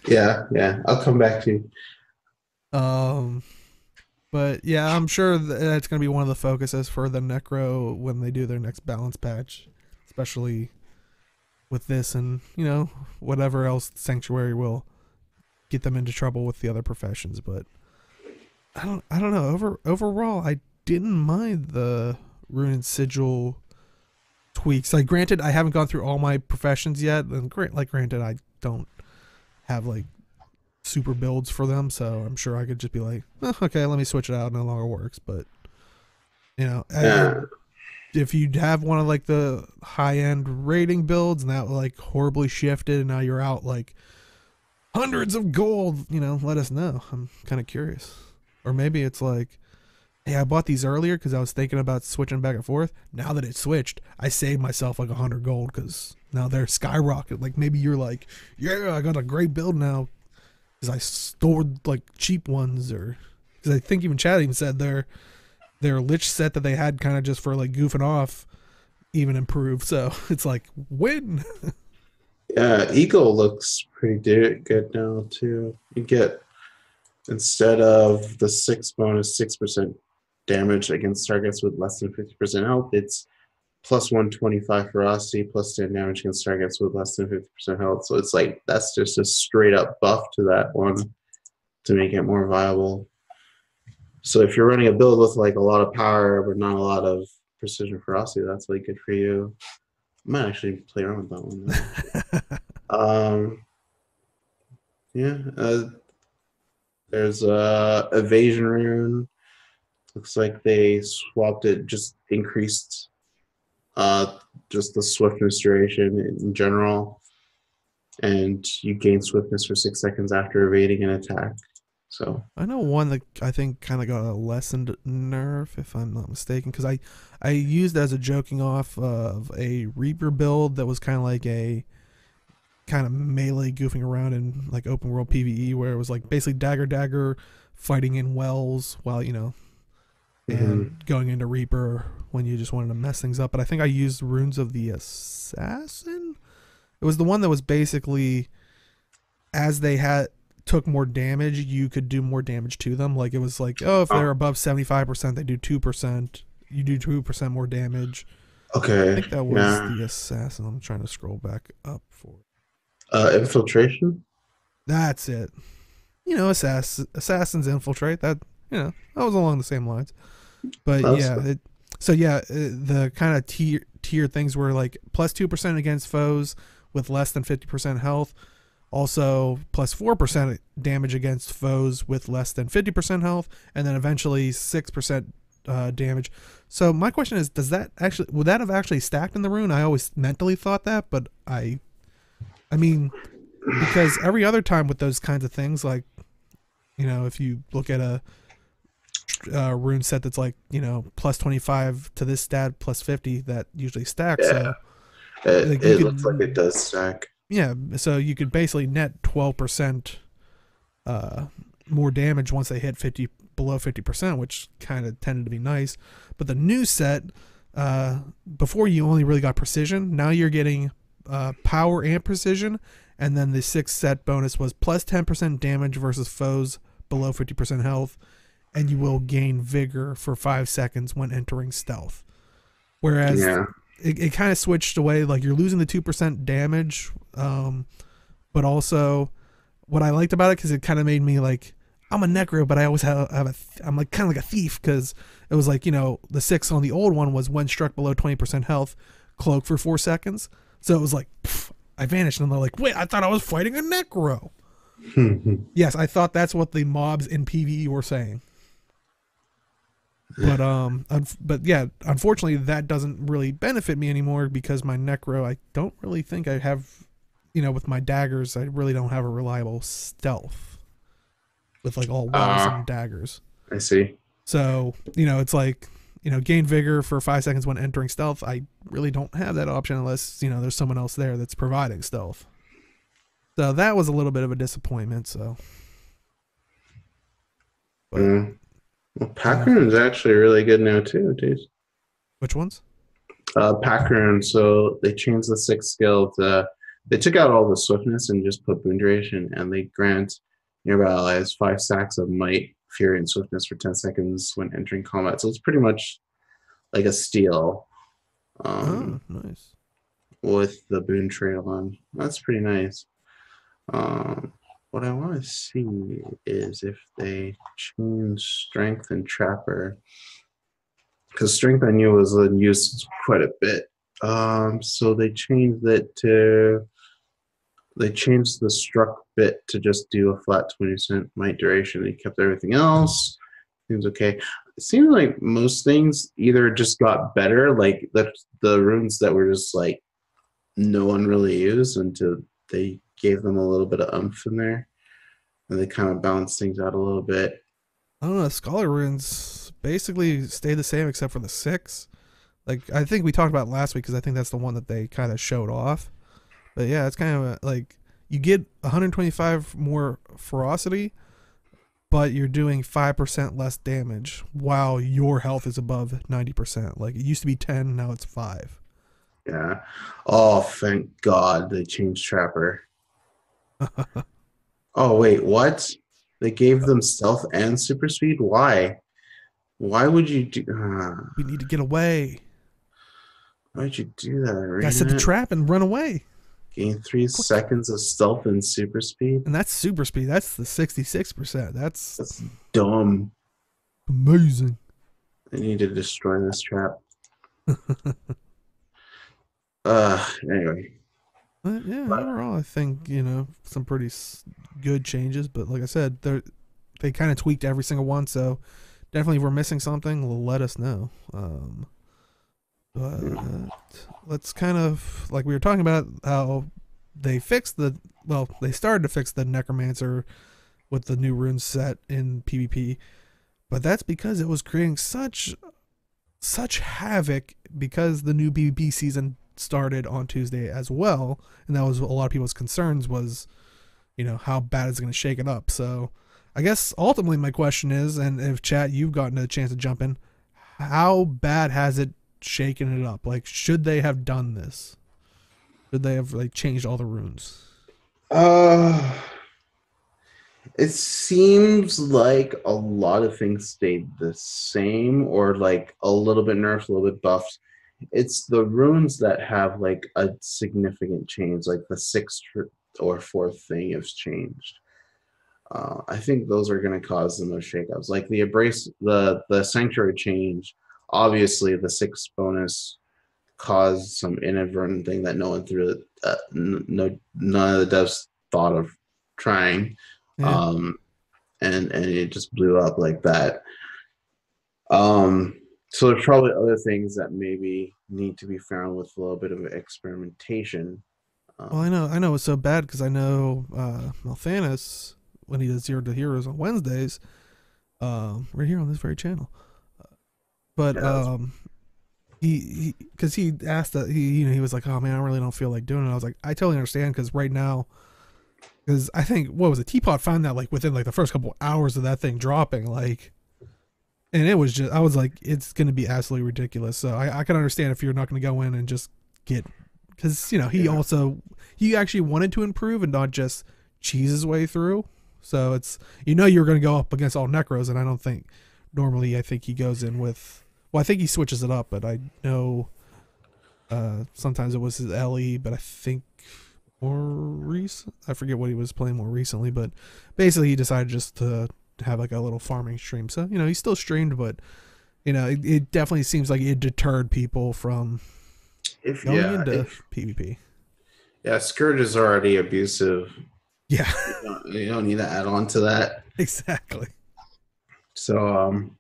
[SPEAKER 2] Yeah, I'll come back to you.
[SPEAKER 1] But yeah, I'm sure that's going to be one of the focuses for the Necro when they do their next balance patch, especially with this and, whatever else Sanctuary will get them into trouble with the other professions. But I don't know. Overall, I didn't mind the Rune and Sigil tweaks. Like, granted, I haven't gone through all my professions yet, and granted, I don't have super builds for them, so I'm sure I could just be like, okay, let me switch it out. It no longer works. But if you have one of the high-end rating builds and that horribly shifted and now you're out hundreds of gold, let us know. I'm kind of curious. Or maybe it's hey, I bought these earlier because I was thinking about switching back and forth. Now that it switched, I saved myself 100 gold because now they're skyrocketed. Maybe you're yeah, I got a great build now because I stored cheap ones, or because I think even Chad even said their Lich set that they had kind of just for goofing off even improved. So it's win.
[SPEAKER 2] Yeah, Eagle looks pretty good now too. You get, instead of the 6 bonus 6% damage against targets with less than 50% health, it's plus 125 ferocity, plus 10 damage against targets with less than 50% health. So it's that's just a straight up buff to that one to make it more viable. So if you're running a build with a lot of power but not a lot of precision ferocity, that's good for you. I might actually play around with that one. Yeah. There's evasion rune. Looks like they swapped it, just increased just the swiftness duration in general, and you gain swiftness for 6 seconds after evading an attack. So
[SPEAKER 1] I know one that I think kind of got a lessened nerf, if I'm not mistaken, because I used as a joking off of a Reaper build that was kind of a kind of melee goofing around in open world PvE, where it was basically dagger fighting in wells while and going into Reaper when you just wanted to mess things up. But I think I used Runes of the Assassin. It was the one that was basically, as they took more damage, you could do more damage to them. It was if they're above 75%, they do 2%. You do 2% more damage.
[SPEAKER 2] Okay.
[SPEAKER 1] I think that was the Assassin. I'm trying to scroll back up for
[SPEAKER 2] it. Infiltration?
[SPEAKER 1] That's it. Assassins infiltrate. That was along the same lines. But the kind of tier things were plus 2% against foes with less than 50% health. Also plus 4% damage against foes with less than 50% health, and then eventually 6% damage. So my question is, would that have actually stacked in the rune? I always mentally thought that, but I mean, because every other time with those kinds of things, if you look at a rune set that's plus 25 to this stat plus 50, that usually stacks.
[SPEAKER 2] Yeah. So it looks like it does stack.
[SPEAKER 1] Yeah, so you could basically net 12% more damage once they hit below 50%, which kind of tended to be nice. But the new set, before you only really got precision, now you're getting power and precision, and then the 6th set bonus was plus 10% damage versus foes below 50% health, and you will gain vigor for 5 seconds when entering stealth. Whereas it kind of switched away. Like you're losing the 2% damage, but also what I liked about it, because it kind of made me like, I'm a necro, but I always I'm like kind of like a thief, because it was like, the 6 on the old one was when struck below 20% health, cloak for 4 seconds. So it was like, pff, I vanished, and they're like, wait, I thought I was fighting a necro. Yes, I thought that's what the mobs in PvE were saying. But yeah, unfortunately, that doesn't really benefit me anymore, because my necro, I don't really think I have, with my daggers, I really don't have a reliable stealth with like all wells and daggers.
[SPEAKER 2] I see.
[SPEAKER 1] So, it's like, gain vigor for 5 seconds when entering stealth. I really don't have that option unless, there's someone else there that's providing stealth. So that was a little bit of a disappointment. So, but,
[SPEAKER 2] well, pack rune's actually really good now too, dude.
[SPEAKER 1] Which ones?
[SPEAKER 2] Pack rune. So they changed the 6th skill to. They took out all the swiftness and just put boon duration, and they grant nearby allies 5 stacks of might, fury, and swiftness for 10 seconds when entering combat. So it's pretty much like a steal.
[SPEAKER 1] Nice.
[SPEAKER 2] With the boon trail on. That's pretty nice. What I want to see is if they change strength and trapper, because strength I knew was used quite a bit. So they changed it to. They changed the struck bit to just do a flat 20% might duration. They kept everything else. Seems okay. It seems like most things either just got better, like the runes that were just like no one really used, until they gave them a little bit of oomph in there, and they kind of balanced things out a little bit.
[SPEAKER 1] I don't know. Scholar runes basically stay the same except for the 6. Like I think we talked about last week, because I think that's the one that they kind of showed off. But yeah, it's kind of like you get 125 more ferocity, but you're doing 5% less damage while your health is above 90%. Like it used to be 10, now it's 5.
[SPEAKER 2] Yeah. Oh, thank God they changed Trapper. Oh, wait, what? They gave them stealth and super speed? Why? Why would you do...
[SPEAKER 1] We need to get away.
[SPEAKER 2] Why'd you do that, Arena?
[SPEAKER 1] Gotta set the trap and run away.
[SPEAKER 2] Gain 3 seconds of stealth and super speed?
[SPEAKER 1] And that's super speed. That's the 66%. That's
[SPEAKER 2] dumb.
[SPEAKER 1] Amazing.
[SPEAKER 2] I need to destroy this trap. Anyway.
[SPEAKER 1] Yeah, overall, I think, some pretty good changes. But like I said, they kind of tweaked every single one. So definitely if we're missing something, let us know. But let's kind of, like we were talking about, how they fixed they started to fix the Necromancer with the new rune set in PvP. But that's because it was creating such havoc, because the new PvP season started on Tuesday as well, and that was a lot of people's concerns, was how bad is it going to shake it up. So I guess ultimately my question is, and if chat, you've gotten a chance to jump in, how bad has it shaken it up? Like, should they have done this? Should they have like changed all the runes?
[SPEAKER 2] It seems like a lot of things stayed the same, or like a little bit nerfed, a little bit buffed. It's the runes that have like a significant change, like the 6th or 4th thing has changed. I think those are going to cause the most shakeups. Like the embrace, the sanctuary change. Obviously, the 6th bonus caused some inadvertent thing that no one threw. None of the devs thought of trying.
[SPEAKER 1] Yeah.
[SPEAKER 2] And it just blew up like that. So there's probably other things that maybe need to be found with a little bit of experimentation.
[SPEAKER 1] Well, I know it's so bad, because I know Malthanis, when he does Zero to Heroes on Wednesdays, right here on this very channel. But he because he asked that he was like, oh man, I really don't feel like doing it. I was like, I totally understand, because right now, because I think, what was it, Teapot found that like within like the first couple hours of that thing dropping, like, and it was just, I was like, it's gonna be absolutely ridiculous. So I can understand if you're not gonna go in and just get, because he actually wanted to improve and not just cheese his way through. So it's, you're gonna go up against all necros, and I don't think normally, I think he goes in with, well, I think he switches it up, but I know Sometimes it was his LE, but I think more recent. I forget what he was playing more recently, but basically he decided just to have like a little farming stream. So he still streamed, but it definitely seems like it deterred people from
[SPEAKER 2] If
[SPEAKER 1] going
[SPEAKER 2] yeah,
[SPEAKER 1] into
[SPEAKER 2] if
[SPEAKER 1] PvP.
[SPEAKER 2] yeah, Skritt is already abusive.
[SPEAKER 1] Yeah,
[SPEAKER 2] You don't need to add on to that.
[SPEAKER 1] exactly.
[SPEAKER 2] So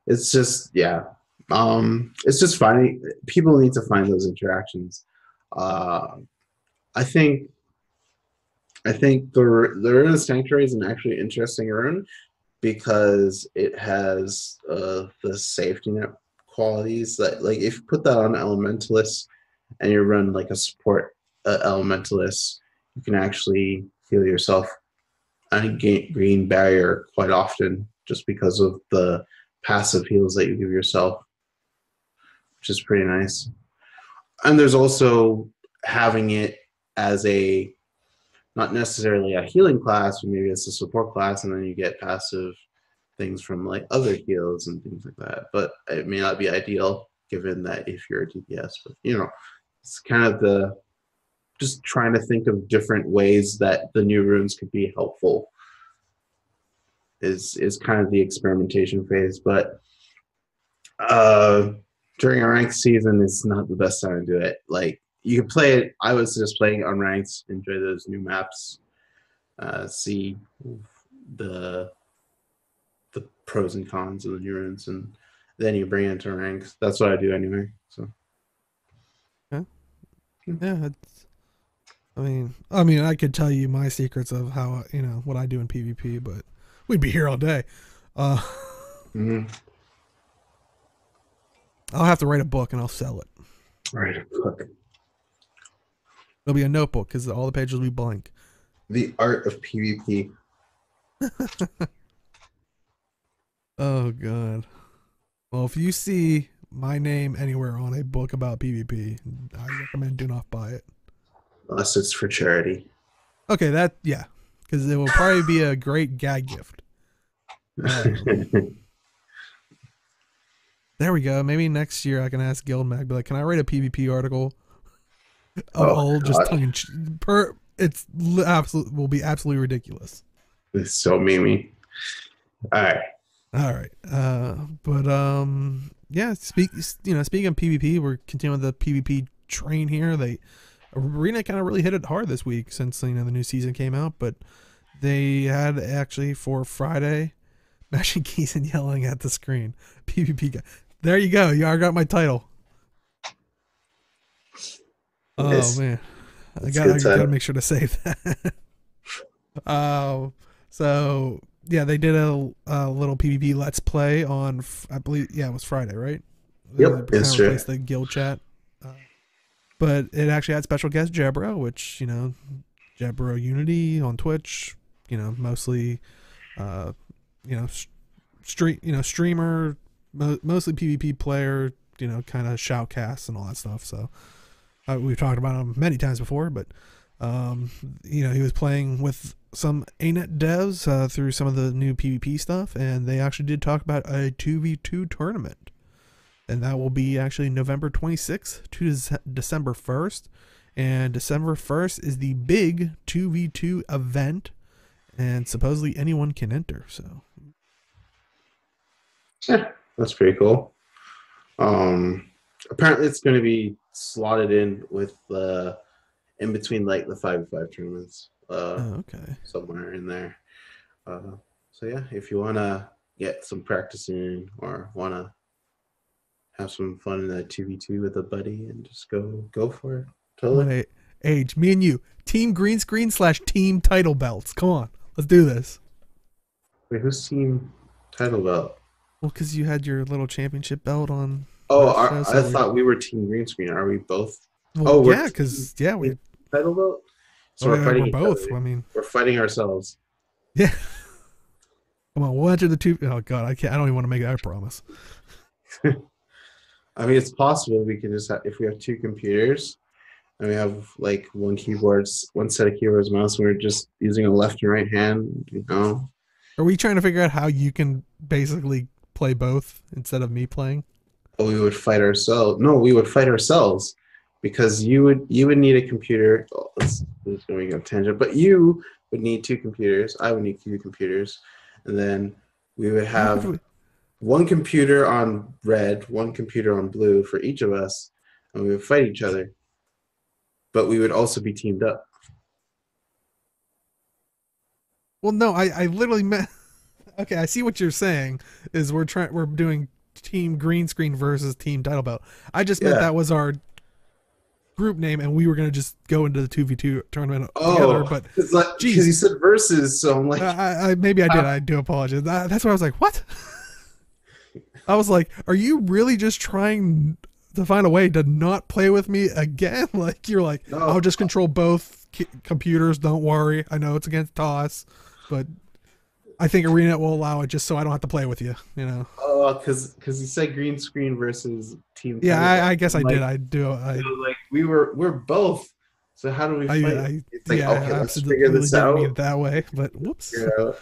[SPEAKER 2] it's just yeah, it's just finding people need to find those interactions. Uh, I think the Rune of Sanctuary is an actually interesting rune because it has the safety net qualities that, like, if you put that on Elementalist and you run like a support Elementalist, you can actually heal yourself and gain green barrier quite often just because of the passive heals that you give yourself, which is pretty nice. And there's also having it as a not necessarily a healing class, but maybe it's a support class, and then you get passive things from like other heals and things like that. But it may not be ideal given that if you're a DPS, but it's kind of the just trying to think of different ways that the new runes could be helpful is kind of the experimentation phase. But uh during a ranked season is not the best time to do it. Like, you can play it. I was just playing unranked, enjoy those new maps, see the pros and cons of the new runes, and then you bring it into ranks. That's what I do anyway. So
[SPEAKER 1] Yeah, yeah. I mean, I could tell you my secrets of how what I do in PvP, but we'd be here all day. Uh,
[SPEAKER 2] mm-hmm.
[SPEAKER 1] I'll have to write a book and I'll sell it.
[SPEAKER 2] Right, look,
[SPEAKER 1] It'll be a notebook because all the pages will be blank.
[SPEAKER 2] the art of PvP.
[SPEAKER 1] Oh god. Well, if you see my name anywhere on a book about PvP, I recommend do not buy it.
[SPEAKER 2] Unless it's for charity.
[SPEAKER 1] Okay, yeah, because it will probably be a great gag gift. There we go. Maybe next year I can ask Guildmag, be like, can I write a PvP article?
[SPEAKER 2] Oh
[SPEAKER 1] All just
[SPEAKER 2] god,
[SPEAKER 1] tongue in cheek. It's absolute will be absolutely ridiculous.
[SPEAKER 2] it's so memey. All right.
[SPEAKER 1] All right. Yeah, speaking of PvP, we're continuing the PvP train here. Arena kind of really hit it hard this week since the new season came out, but they had actually for Friday mashing keys and yelling at the screen. PvP guy. There you go. I got my title. Oh
[SPEAKER 2] Nice.
[SPEAKER 1] man. I
[SPEAKER 2] It's good
[SPEAKER 1] gotta
[SPEAKER 2] time.
[SPEAKER 1] make sure to save that. So yeah, they did a little PvP Let's Play on, I believe, yeah, it was Friday, right?
[SPEAKER 2] Yep,
[SPEAKER 1] Kind
[SPEAKER 2] it's
[SPEAKER 1] of
[SPEAKER 2] true.
[SPEAKER 1] replaced the guild chat, but it actually had special guest Jebro, which Jebro Unity on Twitch, mostly, uh, you know, streamer, mostly PvP player, kind of shoutcasts and all that stuff. So we've talked about him many times before, but he was playing with some ArenaNet devs through some of the new PvP stuff, and they actually did talk about a 2v2 tournament. And that will be actually November 26th to December 1st. And December 1st is the big 2v2 event, and supposedly anyone can enter. So,
[SPEAKER 2] Yeah, that's pretty cool. Apparently it's going to be slotted in with in between like the 5v5 tournaments,
[SPEAKER 1] okay.
[SPEAKER 2] somewhere in there. Uh, so yeah, if you want to get some practice in or want to have some fun in a 2v2 with a buddy, and just go for it.
[SPEAKER 1] Come
[SPEAKER 2] Totally.
[SPEAKER 1] on, Age. Me and you. Team green screen / team title belts. Come on. Let's do this.
[SPEAKER 2] Wait, who's team title belt?
[SPEAKER 1] Well, because you had your little championship belt on
[SPEAKER 2] Oh,
[SPEAKER 1] last show, so
[SPEAKER 2] I thought we were team green screen. Are we both?
[SPEAKER 1] well,
[SPEAKER 2] Oh, we're
[SPEAKER 1] yeah,
[SPEAKER 2] team
[SPEAKER 1] because yeah, we
[SPEAKER 2] title belt. So we're
[SPEAKER 1] we're
[SPEAKER 2] fighting each
[SPEAKER 1] both.
[SPEAKER 2] other.
[SPEAKER 1] I mean,
[SPEAKER 2] We're fighting ourselves.
[SPEAKER 1] yeah. Come on, we'll enter the two. Oh God, I can't. I don't even want to make that promise.
[SPEAKER 2] I mean, it's possible we could just have, if we have two computers and we have like one set of keyboards, mouse, and we're just using a left and right hand.
[SPEAKER 1] Are we trying to figure out how you can basically play both instead of me playing?
[SPEAKER 2] we would fight ourselves. No, we would fight ourselves because you would need a computer. Oh, let's going on a tangent, but you would need two computers. I would need two computers, and then we would
[SPEAKER 1] How would
[SPEAKER 2] have
[SPEAKER 1] we?
[SPEAKER 2] one computer on red, one computer on blue for each of us, and we would fight each other. But we would also be teamed up.
[SPEAKER 1] Well, no, I literally meant. Okay, I see what you're saying. Is we're doing team green screen versus team title belt. I just meant
[SPEAKER 2] Yeah.
[SPEAKER 1] that was our group name, and we were gonna just go into the 2v2 tournament together.
[SPEAKER 2] Oh,
[SPEAKER 1] But
[SPEAKER 2] it's like because you
[SPEAKER 1] geez,
[SPEAKER 2] said versus, so I'm like,
[SPEAKER 1] I maybe I did.
[SPEAKER 2] ah.
[SPEAKER 1] I do apologize. That's why I was like, what? I was like, are you really just trying to find a way to not play with me again? Like you're like, I'll
[SPEAKER 2] No.
[SPEAKER 1] just control both computers. Don't worry. I know it's against toss, but I think ArenaNet will allow it just so I don't have to play with you. You know.
[SPEAKER 2] Oh, because you said green screen versus team
[SPEAKER 1] Yeah,
[SPEAKER 2] title belt.
[SPEAKER 1] I guess
[SPEAKER 2] I'm
[SPEAKER 1] I did.
[SPEAKER 2] like,
[SPEAKER 1] I do.
[SPEAKER 2] like we're both. So how do we fight? It's like
[SPEAKER 1] Yeah,
[SPEAKER 2] okay,
[SPEAKER 1] I
[SPEAKER 2] let's figure
[SPEAKER 1] absolutely
[SPEAKER 2] this
[SPEAKER 1] didn't mean
[SPEAKER 2] out.
[SPEAKER 1] it that way. But whoops.
[SPEAKER 2] Figure it out.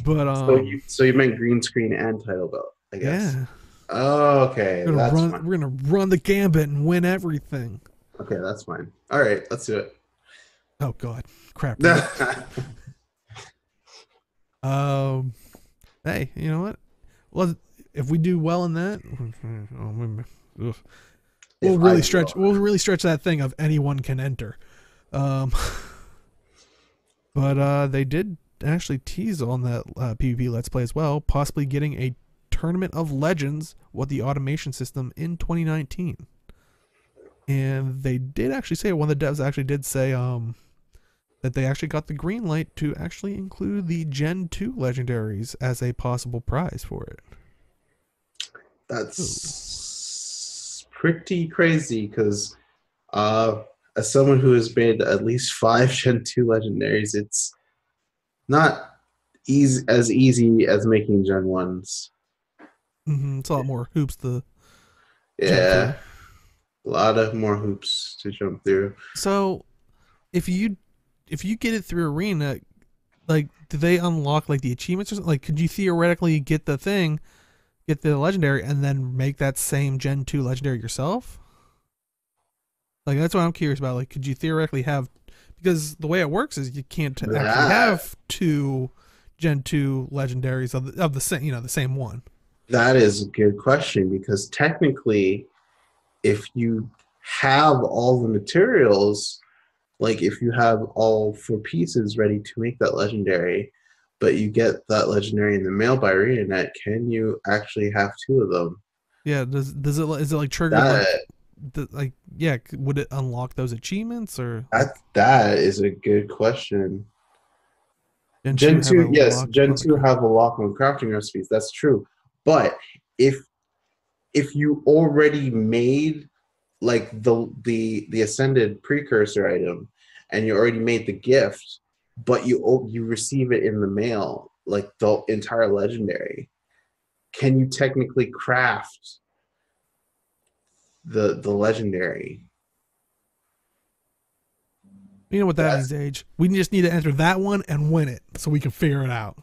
[SPEAKER 1] But
[SPEAKER 2] So you meant green screen and title belt, I guess.
[SPEAKER 1] yeah,
[SPEAKER 2] Oh, okay, that's fine.
[SPEAKER 1] we're gonna run the gambit and win everything.
[SPEAKER 2] Okay, that's fine. All right, let's do it.
[SPEAKER 1] Oh God, crap! Really? Um, hey, you know what? Well, if we do well in that,
[SPEAKER 2] If I
[SPEAKER 1] we'll really stretch that thing of anyone can enter. Um, but they did actually tease on that PvP Let's Play as well, possibly getting a Tournament of Legends with the automation system in 2019. And they did actually say, one of the devs actually did say that they actually got the green light to actually include the Gen 2 legendaries as a possible prize for it.
[SPEAKER 2] that's pretty crazy because as someone who has made at least 5 Gen 2 legendaries, it's not easy as making Gen 1s.
[SPEAKER 1] It's a lot more hoops to jump through.
[SPEAKER 2] Yeah, a lot of more hoops to jump through.
[SPEAKER 1] So if you get it through Arena, like do they unlock like the achievements or something? Like could you theoretically get the legendary and then make that same Gen 2 legendary yourself? Like that's what I'm curious about. Like could you theoretically have, because the way it works is you can't actually have two Gen 2 legendaries of the same, the same one.
[SPEAKER 2] That is a good question because technically, if you have all the materials, like if you have all 4 pieces ready to make that legendary, but you get that legendary in the mail by ArenaNet, can you actually have 2 of them?
[SPEAKER 1] Yeah, does it is it like triggered
[SPEAKER 2] That
[SPEAKER 1] like yeah, would it unlock those achievements or like
[SPEAKER 2] that is a good question.
[SPEAKER 1] Gen 2
[SPEAKER 2] Gen
[SPEAKER 1] have a
[SPEAKER 2] 2, yes,
[SPEAKER 1] lock
[SPEAKER 2] Gen
[SPEAKER 1] on the
[SPEAKER 2] 2 have a lock on crafting recipes. That's true. But if you already made like the ascended precursor item and you already made the gift, but you receive it in the mail, like the entire legendary, can you technically craft the legendary?
[SPEAKER 1] You know what that
[SPEAKER 2] That's
[SPEAKER 1] means, Age? We just need to enter that one and win it so we can figure it out.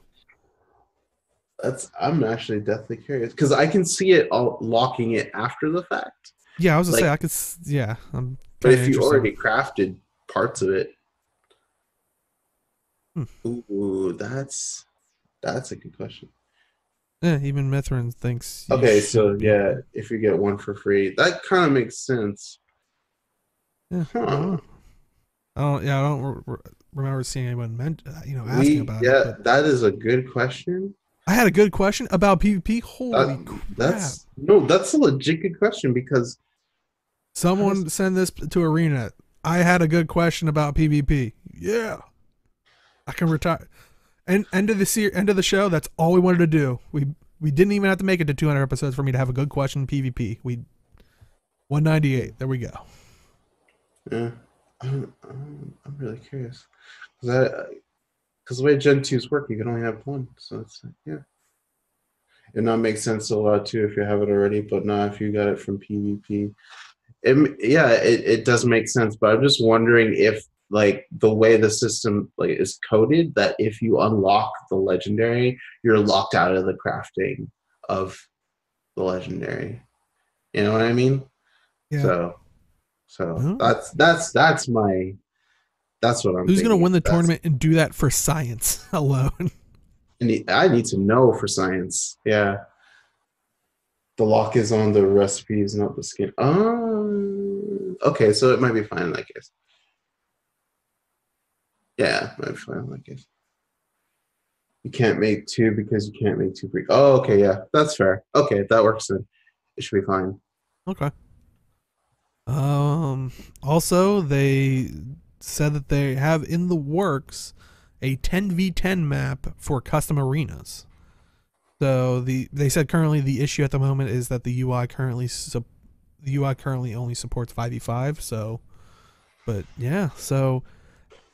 [SPEAKER 2] I'm actually deathly curious because I can see it all locking it after the fact.
[SPEAKER 1] Yeah, I was gonna say
[SPEAKER 2] Like,
[SPEAKER 1] I could. Yeah, I'm
[SPEAKER 2] but
[SPEAKER 1] kind of
[SPEAKER 2] if you
[SPEAKER 1] interested.
[SPEAKER 2] already crafted parts of it,
[SPEAKER 1] Hmm.
[SPEAKER 2] ooh, that's a good question.
[SPEAKER 1] Yeah, even Mithrin thinks you
[SPEAKER 2] Okay,
[SPEAKER 1] should
[SPEAKER 2] so
[SPEAKER 1] be able
[SPEAKER 2] yeah,
[SPEAKER 1] to.
[SPEAKER 2] if you get one for free, that kind of makes sense.
[SPEAKER 1] Yeah, I don't
[SPEAKER 2] Huh.
[SPEAKER 1] know. I don't. Yeah, I don't remember seeing anyone asking about it. But
[SPEAKER 2] That is a good question.
[SPEAKER 1] I had a good question about PvP. Holy crap!
[SPEAKER 2] That's no, that's a legit good question because how does
[SPEAKER 1] Someone send this to Arena. I had a good question about PvP. Yeah, I can retire. And end of the show. That's all we wanted to do. We didn't even have to make it to 200 episodes for me to have a good question in PvP. We 198. There we go.
[SPEAKER 2] yeah, I'm really curious because the way Gen 2s work, you can only have one, so it's like, yeah. It not makes sense a lot too if you have it already, but not if you got it from PvP. It does make sense, but I'm just wondering if like the way the system like is coded that if you unlock the legendary, you're locked out of the crafting of the legendary. You know what I mean?
[SPEAKER 1] Yeah.
[SPEAKER 2] So
[SPEAKER 1] Well,
[SPEAKER 2] that's what I'm
[SPEAKER 1] who's gonna
[SPEAKER 2] thinking.
[SPEAKER 1] win the
[SPEAKER 2] That's
[SPEAKER 1] tournament and do that for science alone?
[SPEAKER 2] I need to know for science. Yeah. The lock is on the recipes, not the skin. Okay, so it might be fine in that case. Yeah, it might be fine in that case. You can't make two because you can't make two free. Oh, okay, yeah, that's fair. Okay, that works then. It should be fine.
[SPEAKER 1] Okay. Um. Also, they said that they have in the works a 10v10 map for custom arenas. So they said currently the issue at the moment is that the UI currently only supports 5v5. So, but yeah. So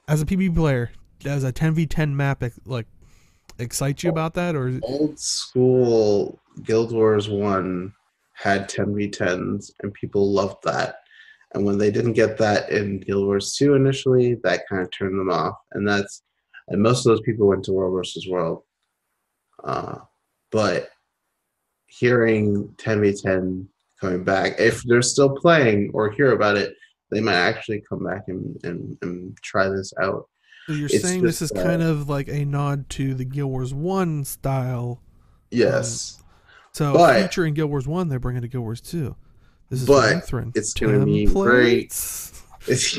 [SPEAKER 1] as a PvP player, does a 10v10 map like excite you about that, or
[SPEAKER 2] Old school Guild Wars 1 had 10v10s, and people loved that. And when they didn't get that in Guild Wars 2 initially, that kind of turned them off. And most of those people went to World versus World. But hearing 10v10 coming back, if they're still playing or hear about it, they might actually come back and try this out.
[SPEAKER 1] so you're
[SPEAKER 2] It's
[SPEAKER 1] saying this
[SPEAKER 2] just
[SPEAKER 1] is kind of like a nod to the Guild Wars 1 style. Um,
[SPEAKER 2] yes,
[SPEAKER 1] so
[SPEAKER 2] but
[SPEAKER 1] future in Guild Wars 1, they're bringing to Guild Wars 2. This is for
[SPEAKER 2] but
[SPEAKER 1] Mithrin.
[SPEAKER 2] it's going to be very
[SPEAKER 1] Templates.
[SPEAKER 2] it's,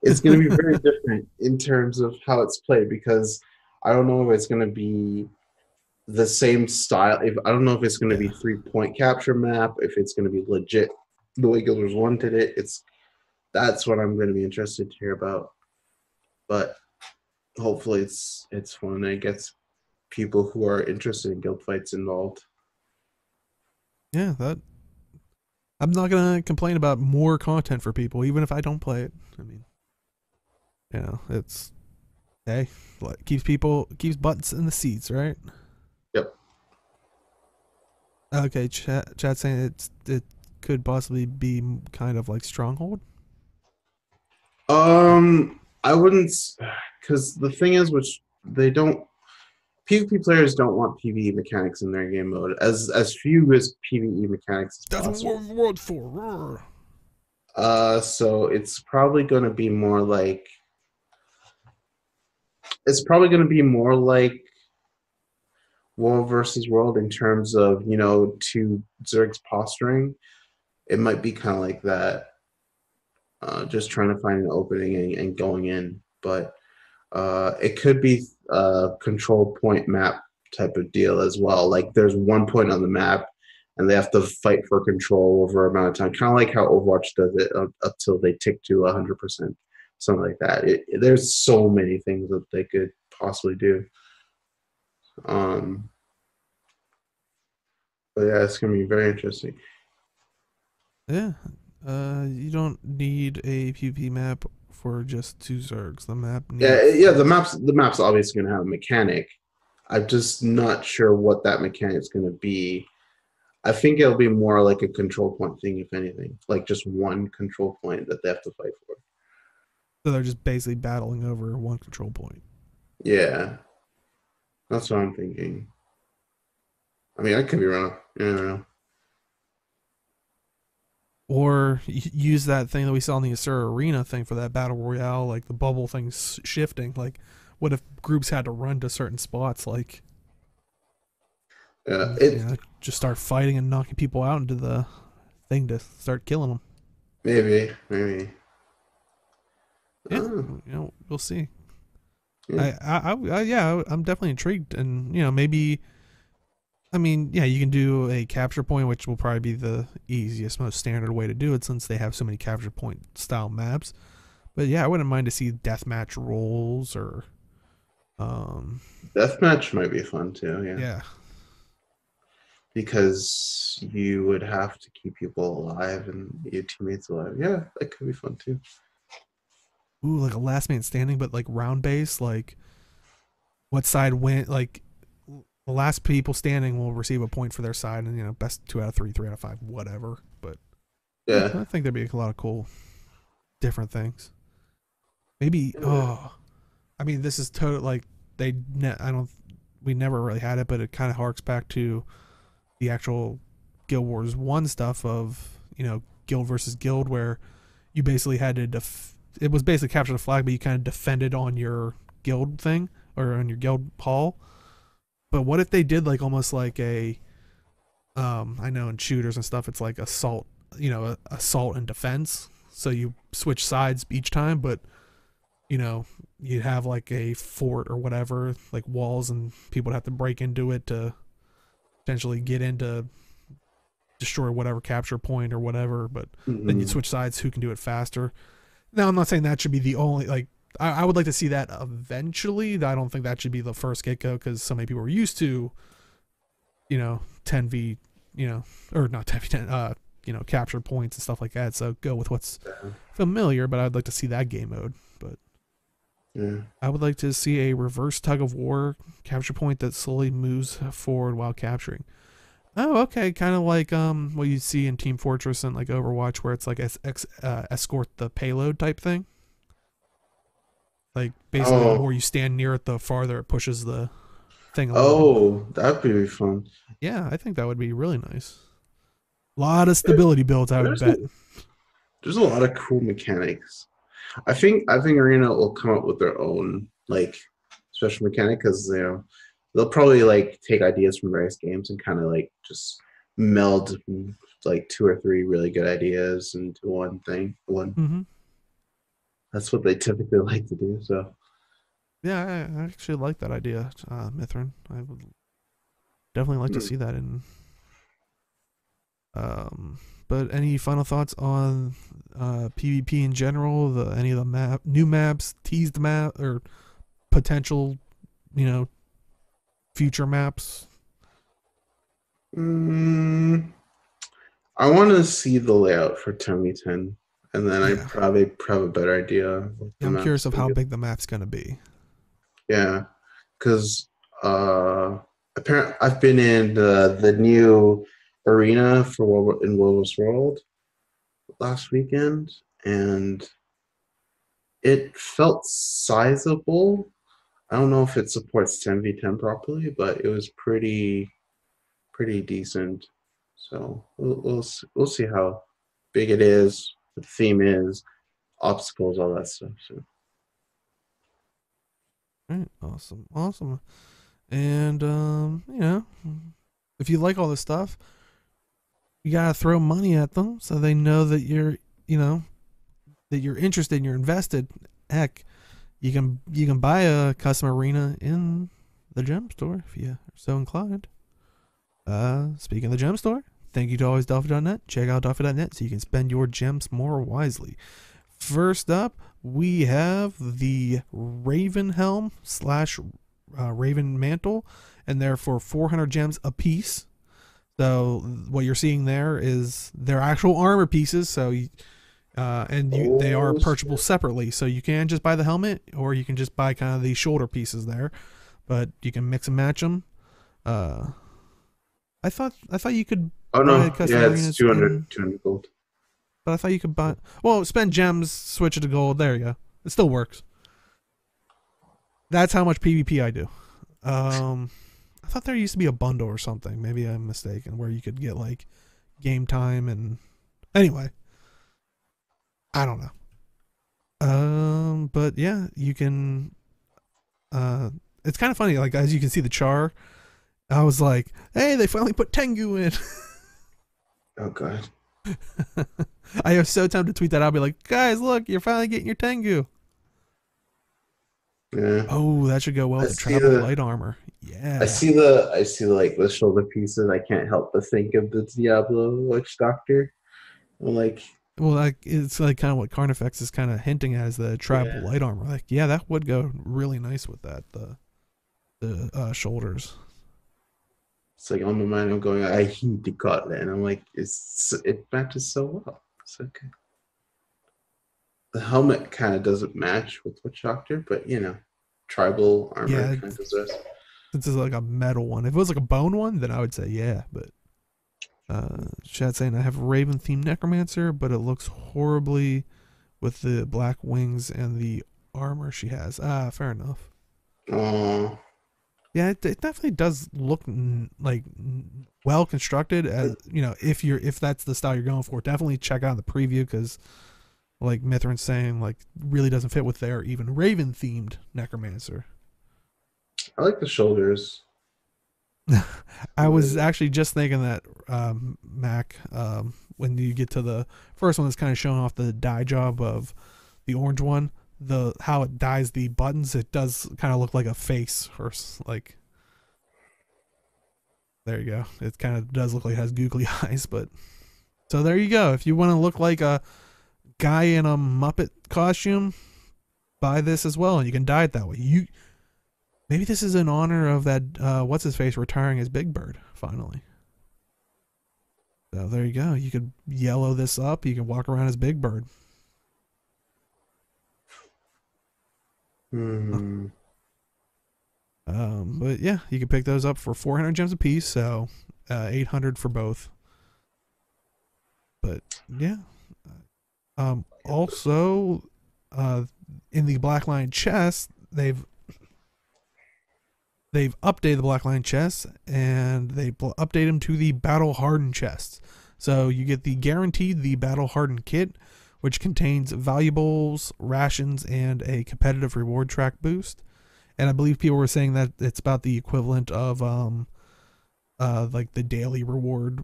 [SPEAKER 2] it's going to be very different in terms of how it's played, because I don't know if it's going to be the same style. If I don't know if it's going to be
[SPEAKER 1] Yeah.
[SPEAKER 2] 3-point capture map, if it's going to be legit the way Guild Wars 1 did it. That's what I'm going to be interested to hear about. But hopefully it's fun and it gets people who are interested in guild fights involved.
[SPEAKER 1] Yeah, that I'm not gonna complain about more content for people, even if I don't play it. I mean, it's hey, keeps butts in the seats, right?
[SPEAKER 2] Yep.
[SPEAKER 1] Okay, chat saying it could possibly be kind of like Stronghold.
[SPEAKER 2] I wouldn't, because the thing is, which they don't. PvP players don't want PvE mechanics in their game mode. As few as PvE mechanics as
[SPEAKER 1] That's what
[SPEAKER 2] possible.
[SPEAKER 1] War of the World's for.
[SPEAKER 2] So it's probably going to be more like World versus World in terms of, to Zerg's posturing. It might be kind of like that, just trying to find an opening and going in. But it could be a control point map type of deal as well. Like there's one point on the map and they have to fight for control over a amount of time, kind of like how Overwatch does it up till they tick to 100%, something like that. There's so many things that they could possibly do. Um, but yeah, it's gonna be very interesting.
[SPEAKER 1] Yeah. You don't need a PvP map for just two Zergs. The map
[SPEAKER 2] Yeah,
[SPEAKER 1] needs.
[SPEAKER 2] yeah. The map's obviously gonna have a mechanic. I'm just not sure what that mechanic is gonna be. I think it'll be more like a control point thing, if anything, like just one control point that they have to fight for.
[SPEAKER 1] So they're just basically battling over one control point.
[SPEAKER 2] Yeah, that's what I'm thinking. I mean, I could be wrong. I don't know.
[SPEAKER 1] Or use that thing that we saw in the Asura Arena thing for that battle royale, like the bubble things shifting. Like, what if groups had to run to certain spots, like,
[SPEAKER 2] Yeah,
[SPEAKER 1] and just start fighting and knocking people out into the thing to start killing them?
[SPEAKER 2] maybe.
[SPEAKER 1] Yeah,
[SPEAKER 2] Oh,
[SPEAKER 1] we'll see.
[SPEAKER 2] yeah.
[SPEAKER 1] Yeah, I'm definitely intrigued, and maybe. I mean, yeah, you can do a capture point, which will probably be the easiest, most standard way to do it, since they have so many capture point style maps. But yeah, I wouldn't mind to see deathmatch roles or, um,
[SPEAKER 2] Deathmatch might be fun too. Yeah,
[SPEAKER 1] yeah,
[SPEAKER 2] because you would have to keep people alive and your teammates alive. Yeah, that could be fun too.
[SPEAKER 1] ooh, like a last man standing, but like round base, like what side went, like the last people standing will receive a point for their side, and best 2 out of 3, 3 out of 5, whatever. But yeah,
[SPEAKER 2] Yeah.
[SPEAKER 1] I think there'd be a lot of cool different things. Maybe, oh, I mean, this is total like I don't, we never really had it, but it kind of harks back to the actual Guild Wars 1 stuff of, guild versus guild, where you basically had to it was basically capture the flag, but you kind of defended on your guild thing or on your guild hall. But what if they did like almost like a I know in shooters and stuff it's like assault, assault and defense. So you switch sides each time, but you'd have like a fort or whatever, like walls, and people would have to break into it to potentially get into destroy whatever capture point or whatever, but then you'd switch sides who can do it faster. Now I'm not saying that should be the only, like, I would like to see that eventually. I don't think that should be the first get-go, because so many people are used to 10v, or not 10v10, capture points and stuff like that, so go with what's familiar. But I'd like to see that game mode. But I would like to see a reverse tug of war capture point that slowly moves forward while capturing. Oh, okay, kind of like what you see in Team Fortress and like Overwatch, where it's like escort the payload type thing. Like basically, the more you stand near it, the farther it pushes the thing along.
[SPEAKER 2] Oh, that'd be fun.
[SPEAKER 1] Yeah, I think that would be really nice. A lot of stability builds, I would bet.
[SPEAKER 2] There's a lot of cool mechanics. I think Arena will come up with their own like special mechanic, because they'll probably like take ideas from various games and kind of like just meld like 2 or 3 really good ideas into one thing. That's what they typically like to do. So
[SPEAKER 1] yeah, I actually like that idea, Mithrin. I would definitely like to see that in. But any final thoughts on PvP in general? Any of the new maps, teased map, or potential, future maps?
[SPEAKER 2] I want to see the layout for 10v10, and then I probably have a better idea.
[SPEAKER 1] I'm curious of how big the map's gonna be.
[SPEAKER 2] Yeah, because apparently I've been in the new arena for World vs. World last weekend, and it felt sizable. I don't know if it supports 10v10 properly, but it was pretty decent. So we'll see how big it is, what the theme is, obstacles, all that stuff. So.
[SPEAKER 1] All right, awesome. And if you like all this stuff, you gotta throw money at them so they know that you're interested and you're invested. Heck, you can buy a custom arena in the gem store if you are so inclined. Speaking of the gem store, thank you to alwaysdelphi.net. Check out delphi.net so you can spend your gems more wisely. First up, we have the Raven Helm / Raven Mantle, and they're for 400 gems a piece. So what you're seeing there is their actual armor pieces. So they are purchasable separately. So you can just buy the helmet, or you can just buy kind of the shoulder pieces there, but you can mix and match them. I thought you could.
[SPEAKER 2] Oh no! Yeah, it's 200 gold.
[SPEAKER 1] But I thought you could buy. Well, spend gems, switch it to gold. There you go. It still works. That's how much PvP I do. I thought there used to be a bundle or something. Maybe I'm mistaken, where you could get like game time and anyway. I don't know. But yeah, you can. It's kind of funny. Like, as you can see the char, I was like, hey, they finally put Tengu in.
[SPEAKER 2] Oh god.
[SPEAKER 1] I am so tempted to tweet that. I'll be like, guys, look, you're finally getting your Tengu.
[SPEAKER 2] Yeah.
[SPEAKER 1] Oh, that should go well with travel light armor. Yeah.
[SPEAKER 2] I see the shoulder pieces. I can't help but think of the Diablo Witch Doctor. I'm like,
[SPEAKER 1] well, like it's like kind of what Carnifex is kind of hinting at, is the tribal light armor. Like, yeah, that would go really nice with that. The shoulders.
[SPEAKER 2] It's like on my mind. I'm going, I hate the gauntlet, and I'm like, it matches so well. It's okay. The helmet kind of doesn't match with Witch Doctor, but tribal armor kind of does this.
[SPEAKER 1] This is like a metal one. If it was like a bone one, then I would say yeah, but. Chad saying I have Raven themed Necromancer, but it looks horribly with the black wings and the armor she has. Fair enough.
[SPEAKER 2] Oh.
[SPEAKER 1] Yeah, it definitely does look like well constructed. As you know, if that's the style you're going for, definitely check out the preview because, like Mithrin's saying, like really doesn't fit with their even Raven themed Necromancer.
[SPEAKER 2] I like the shoulders.
[SPEAKER 1] I was actually just thinking that, Mac, when you get to the first one that's kind of showing off the dye job of the orange one, the how it dyes the buttons, it does kind of look like a face or like. There you go. It kind of does look like it has googly eyes, but so there you go. If you want to look like a guy in a Muppet costume, buy this as well, and you can dye it that way. Maybe this is in honor of that what's his face retiring as Big Bird finally. So there you go. You could yellow this up. You can walk around as Big Bird.
[SPEAKER 2] Hmm.
[SPEAKER 1] But yeah, you can pick those up for 400 gems a piece, so 800 for both. But yeah. Also, in the Blackline chest, they've updated the Blackline chests, and they update them to the Battle Hardened chests. So you get the Battle Hardened kit, which contains valuables, rations, and a competitive reward track boost. And I believe people were saying that it's about the equivalent of like the daily reward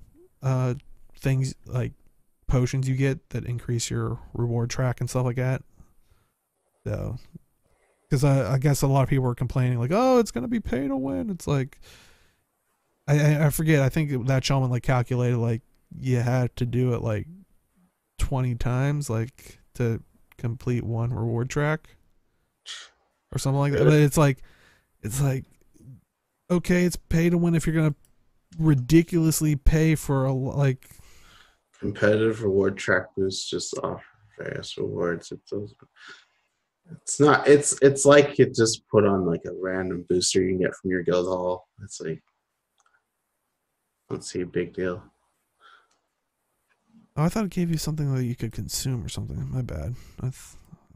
[SPEAKER 1] things, like potions you get that increase your reward track and stuff like that. So, because I guess a lot of people were complaining like, oh, it's gonna be pay to win. It's like I forget. I think that Shaman like calculated like you had to do it like 20 times like to complete one reward track or something like that. But it's like okay, it's pay to win if you're gonna ridiculously pay for a like
[SPEAKER 2] Competitive reward track boosts just offer various rewards. It's not. It's like you just put on like a random booster you can get from your guild hall. It's like, I don't see a big deal.
[SPEAKER 1] Oh, I thought it gave you something that you could consume or something. My bad. I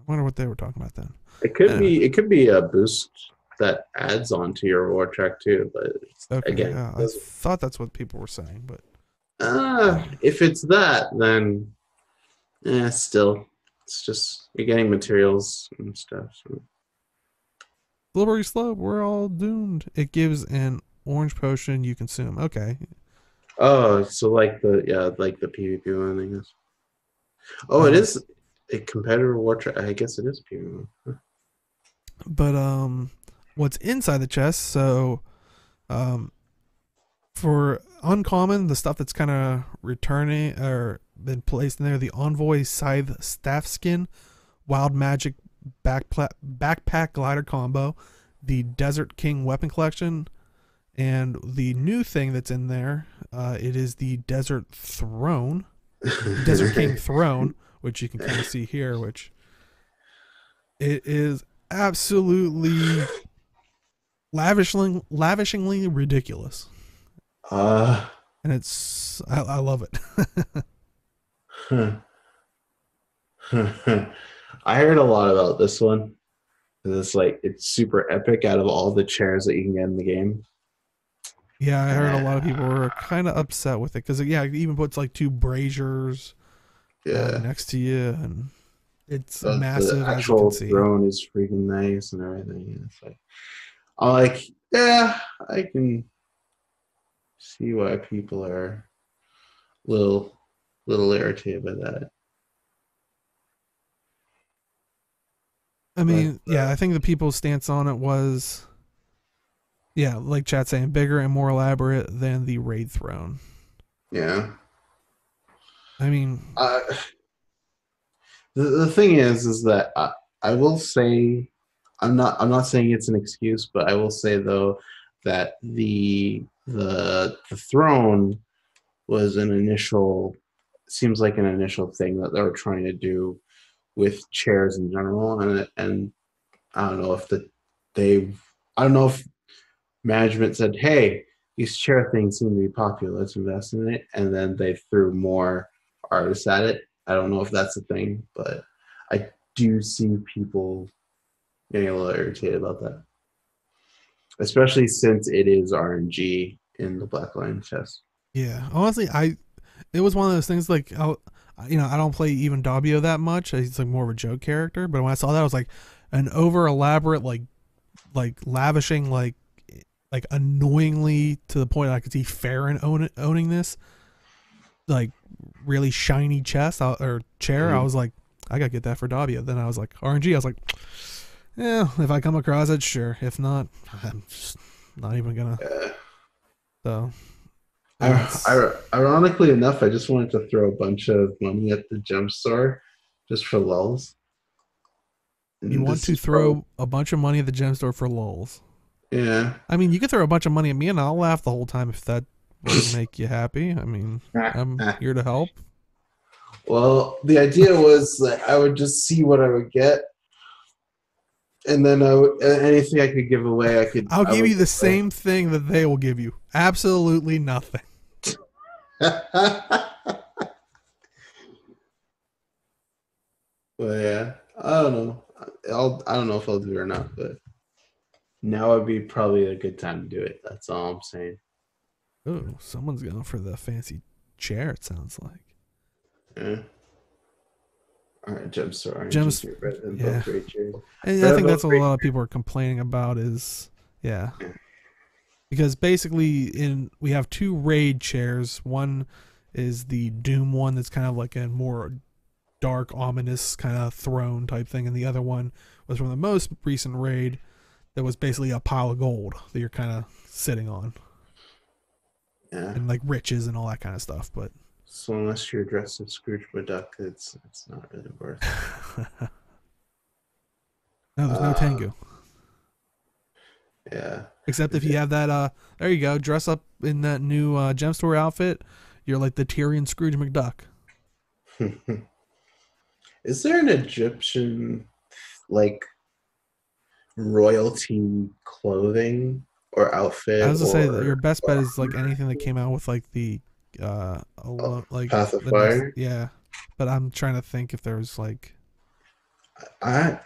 [SPEAKER 1] wonder what they were talking about then.
[SPEAKER 2] It could
[SPEAKER 1] Anyway.
[SPEAKER 2] be. It could be a boost that adds on to your reward track too. But
[SPEAKER 1] Okay,
[SPEAKER 2] again,
[SPEAKER 1] yeah, I thought that's what people were saying, but
[SPEAKER 2] if it's that, then still, it's just you're getting materials and stuff. So.
[SPEAKER 1] Slippery slope, we're all doomed. It gives an orange potion you consume. Okay.
[SPEAKER 2] Oh, so like the PvP one, I guess. Oh, it is a competitive reward track. I guess it is PvP. Huh.
[SPEAKER 1] But what's inside the chest? So, for uncommon, the stuff that's kind of returning or been placed in there, the Envoy Scythe Staff Skin, Wild Magic Backpack Glider combo, the Desert King Weapon Collection, and the new thing that's in there, it is the Desert Throne, Desert King Throne, which you can kind of see here, which it is absolutely lavishingly ridiculous. And it's I love it.
[SPEAKER 2] I heard a lot about this one. It's like it's super epic out of all the chairs that you can get in the game.
[SPEAKER 1] Yeah, I heard a lot of people were kind of upset with it because yeah, it even puts like two braziers next to you, and it's massive.
[SPEAKER 2] The
[SPEAKER 1] As you can
[SPEAKER 2] actual
[SPEAKER 1] see,
[SPEAKER 2] throne is freaking nice and everything. It's like I'm like, yeah, I can see why people are a little irritated by that.
[SPEAKER 1] I mean, yeah, I think the people's stance on it was, yeah, like chat saying, bigger and more elaborate than the raid throne.
[SPEAKER 2] Yeah.
[SPEAKER 1] I mean,
[SPEAKER 2] the thing is that I will say I'm not saying it's an excuse, but I will say though that the throne was an initial seems like an initial thing that they were trying to do with chairs in general, and I don't know if I don't know if management said, hey, these chair things seem to be popular, let's invest in it, and then they threw more artists at it. I don't know if that's a thing, but I do see people getting a little irritated about that, especially since it is RNG in the Blackline chest.
[SPEAKER 1] Yeah, honestly, it was one of those things like I don't play even Dobio that much. He's like more of a joke character. But when I saw that, I was like an over elaborate like lavishing like annoyingly to the point I could see Farron owning this like really shiny chest or chair. I
[SPEAKER 2] Mhm.
[SPEAKER 1] was like, I gotta get that for Dobio. Then I was like RNG. I was like, yeah, if I come across it, sure. If not, I'm just not even gonna.
[SPEAKER 2] Yeah.
[SPEAKER 1] So it's
[SPEAKER 2] Ironically enough, I just wanted to throw a bunch of money at the gem store just for lulz.
[SPEAKER 1] you
[SPEAKER 2] And
[SPEAKER 1] want
[SPEAKER 2] this
[SPEAKER 1] to
[SPEAKER 2] is probably
[SPEAKER 1] throw a bunch of money at the gem store for lulz.
[SPEAKER 2] yeah.
[SPEAKER 1] I mean, you could throw a bunch of money at me and I'll laugh the whole time if that would make you happy. I mean, I'm here to help.
[SPEAKER 2] Well, the idea was that I would just see what I would get, and then anything I could give away,
[SPEAKER 1] I'll
[SPEAKER 2] I
[SPEAKER 1] give
[SPEAKER 2] would
[SPEAKER 1] you the
[SPEAKER 2] give away.
[SPEAKER 1] same thing that they will give you. Absolutely nothing.
[SPEAKER 2] But yeah, I don't know. I don't know if I'll do it or not, but now would be probably a good time to do it. That's all I'm saying.
[SPEAKER 1] Oh, someone's going for the fancy chair, it sounds like.
[SPEAKER 2] Yeah. All right, gem store RNG
[SPEAKER 1] Gems,
[SPEAKER 2] here, better than
[SPEAKER 1] yeah.
[SPEAKER 2] both rate tiers.
[SPEAKER 1] And I
[SPEAKER 2] Better than
[SPEAKER 1] think
[SPEAKER 2] both
[SPEAKER 1] that's what a
[SPEAKER 2] rate.
[SPEAKER 1] lot of people are complaining about is, yeah.
[SPEAKER 2] Yeah.
[SPEAKER 1] Because basically we have two raid chairs. One is the Doom one that's kind of like a more dark, ominous kind of throne type thing, and the other one was from the most recent raid that was basically a pile of gold that you're kind of sitting on,
[SPEAKER 2] Yeah.
[SPEAKER 1] and like riches and all that kind of stuff. But
[SPEAKER 2] So unless you're dressed as Scrooge McDuck, it's not really worth it.
[SPEAKER 1] no, there's no
[SPEAKER 2] Uh,
[SPEAKER 1] Tengu.
[SPEAKER 2] yeah.
[SPEAKER 1] Except if you have that, there you go, dress up in that new gem store outfit. You're like the Tyrion Scrooge McDuck.
[SPEAKER 2] Is there an Egyptian like royalty clothing or
[SPEAKER 1] I
[SPEAKER 2] outfit
[SPEAKER 1] was to say that your best bet
[SPEAKER 2] or
[SPEAKER 1] is like anything that came out with like the like
[SPEAKER 2] Path of
[SPEAKER 1] the next,
[SPEAKER 2] Fire?
[SPEAKER 1] yeah. But I'm trying to think if there's like,
[SPEAKER 2] I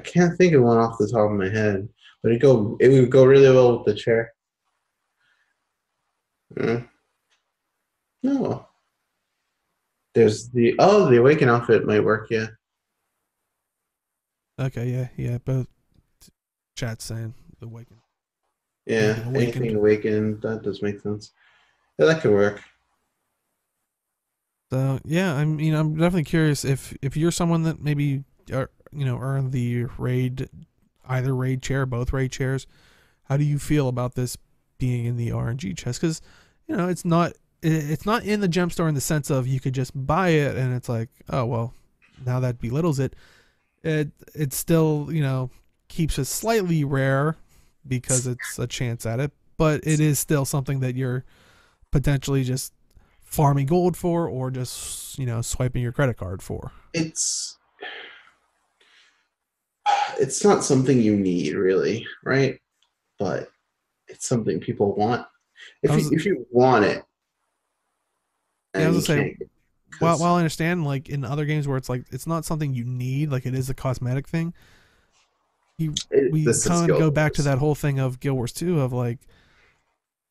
[SPEAKER 2] can't think of one off the top of my head, but it would go really well with the chair. Mm. No, there's the Awaken outfit might work. Yeah,
[SPEAKER 1] okay, yeah, both chat's saying the Awakened,
[SPEAKER 2] yeah.
[SPEAKER 1] anything
[SPEAKER 2] Anything
[SPEAKER 1] Awakened.
[SPEAKER 2] Awaken that does make sense. Yeah, that could work.
[SPEAKER 1] So yeah, I mean, I'm definitely curious if you're someone that maybe earned the raid, either raid chair, both raid chairs. How do you feel about this being in the RNG chest? Because it's not in the gem store in the sense of you could just buy it and it's like, oh well, now that belittles it. It still keeps it slightly rare because it's a chance at it, but it is still something that you're potentially just farming gold for or just swiping your credit card for.
[SPEAKER 2] It's it's not something you need really, right? But it's something people want.
[SPEAKER 1] I was
[SPEAKER 2] If you want it
[SPEAKER 1] yeah, I
[SPEAKER 2] and
[SPEAKER 1] was
[SPEAKER 2] you
[SPEAKER 1] gonna say
[SPEAKER 2] can't,
[SPEAKER 1] while
[SPEAKER 2] because
[SPEAKER 1] I understand like in other games where it's like it's not something you need, like it is a cosmetic thing. We
[SPEAKER 2] this is
[SPEAKER 1] kind of
[SPEAKER 2] Guild
[SPEAKER 1] go back to
[SPEAKER 2] Wars.
[SPEAKER 1] that whole thing of Guild Wars 2 of like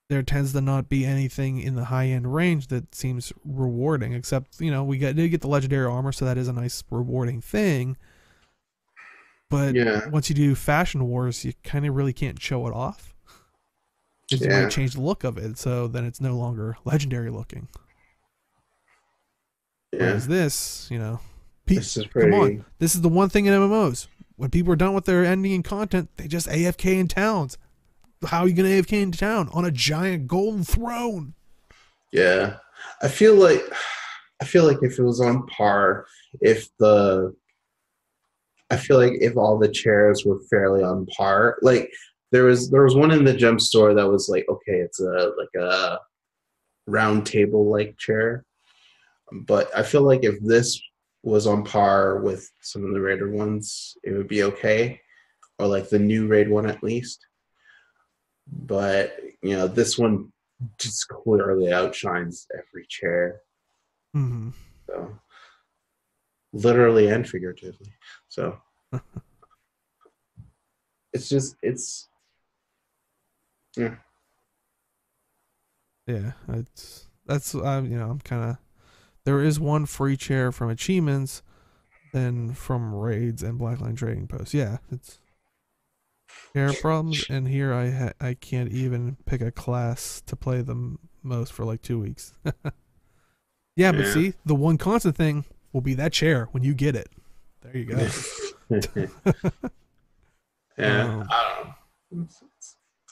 [SPEAKER 1] there tends to not be anything in the high end range that seems rewarding, except did get the legendary armor, so that is a nice rewarding thing. But
[SPEAKER 2] Yeah,
[SPEAKER 1] once you do Fashion Wars, you kind of really can't show it off because you might
[SPEAKER 2] yeah,
[SPEAKER 1] change the look of it, so then it's no longer legendary looking.
[SPEAKER 2] yeah.
[SPEAKER 1] Whereas this,
[SPEAKER 2] This is
[SPEAKER 1] come on,
[SPEAKER 2] pretty.
[SPEAKER 1] this is the one thing in MMOs. When people are done with their ending and content, they just AFK in towns. How are you gonna AFK in town on a giant golden throne?
[SPEAKER 2] Yeah, I feel like I feel like if it was on par, if the I feel like if all the chairs were fairly on par, like there was one in the gem store that was like okay, it's a like a round table like chair, but I feel like if this was on par with some of the Raider ones, it would be okay, or like the new Raid one at least. But this one just clearly outshines every chair,
[SPEAKER 1] Mm-hmm.
[SPEAKER 2] so literally and figuratively. So it's yeah.
[SPEAKER 1] Yeah, it's That's I'm kind of. There is one free chair from achievements, then from raids and Blackline trading posts. Yeah, it's chair problems, and here I can't even pick a class to play the most for like 2 weeks. Yeah, but
[SPEAKER 2] Yeah.
[SPEAKER 1] see, the one constant thing will be that chair when you get it. There you go.
[SPEAKER 2] Yeah. I don't know.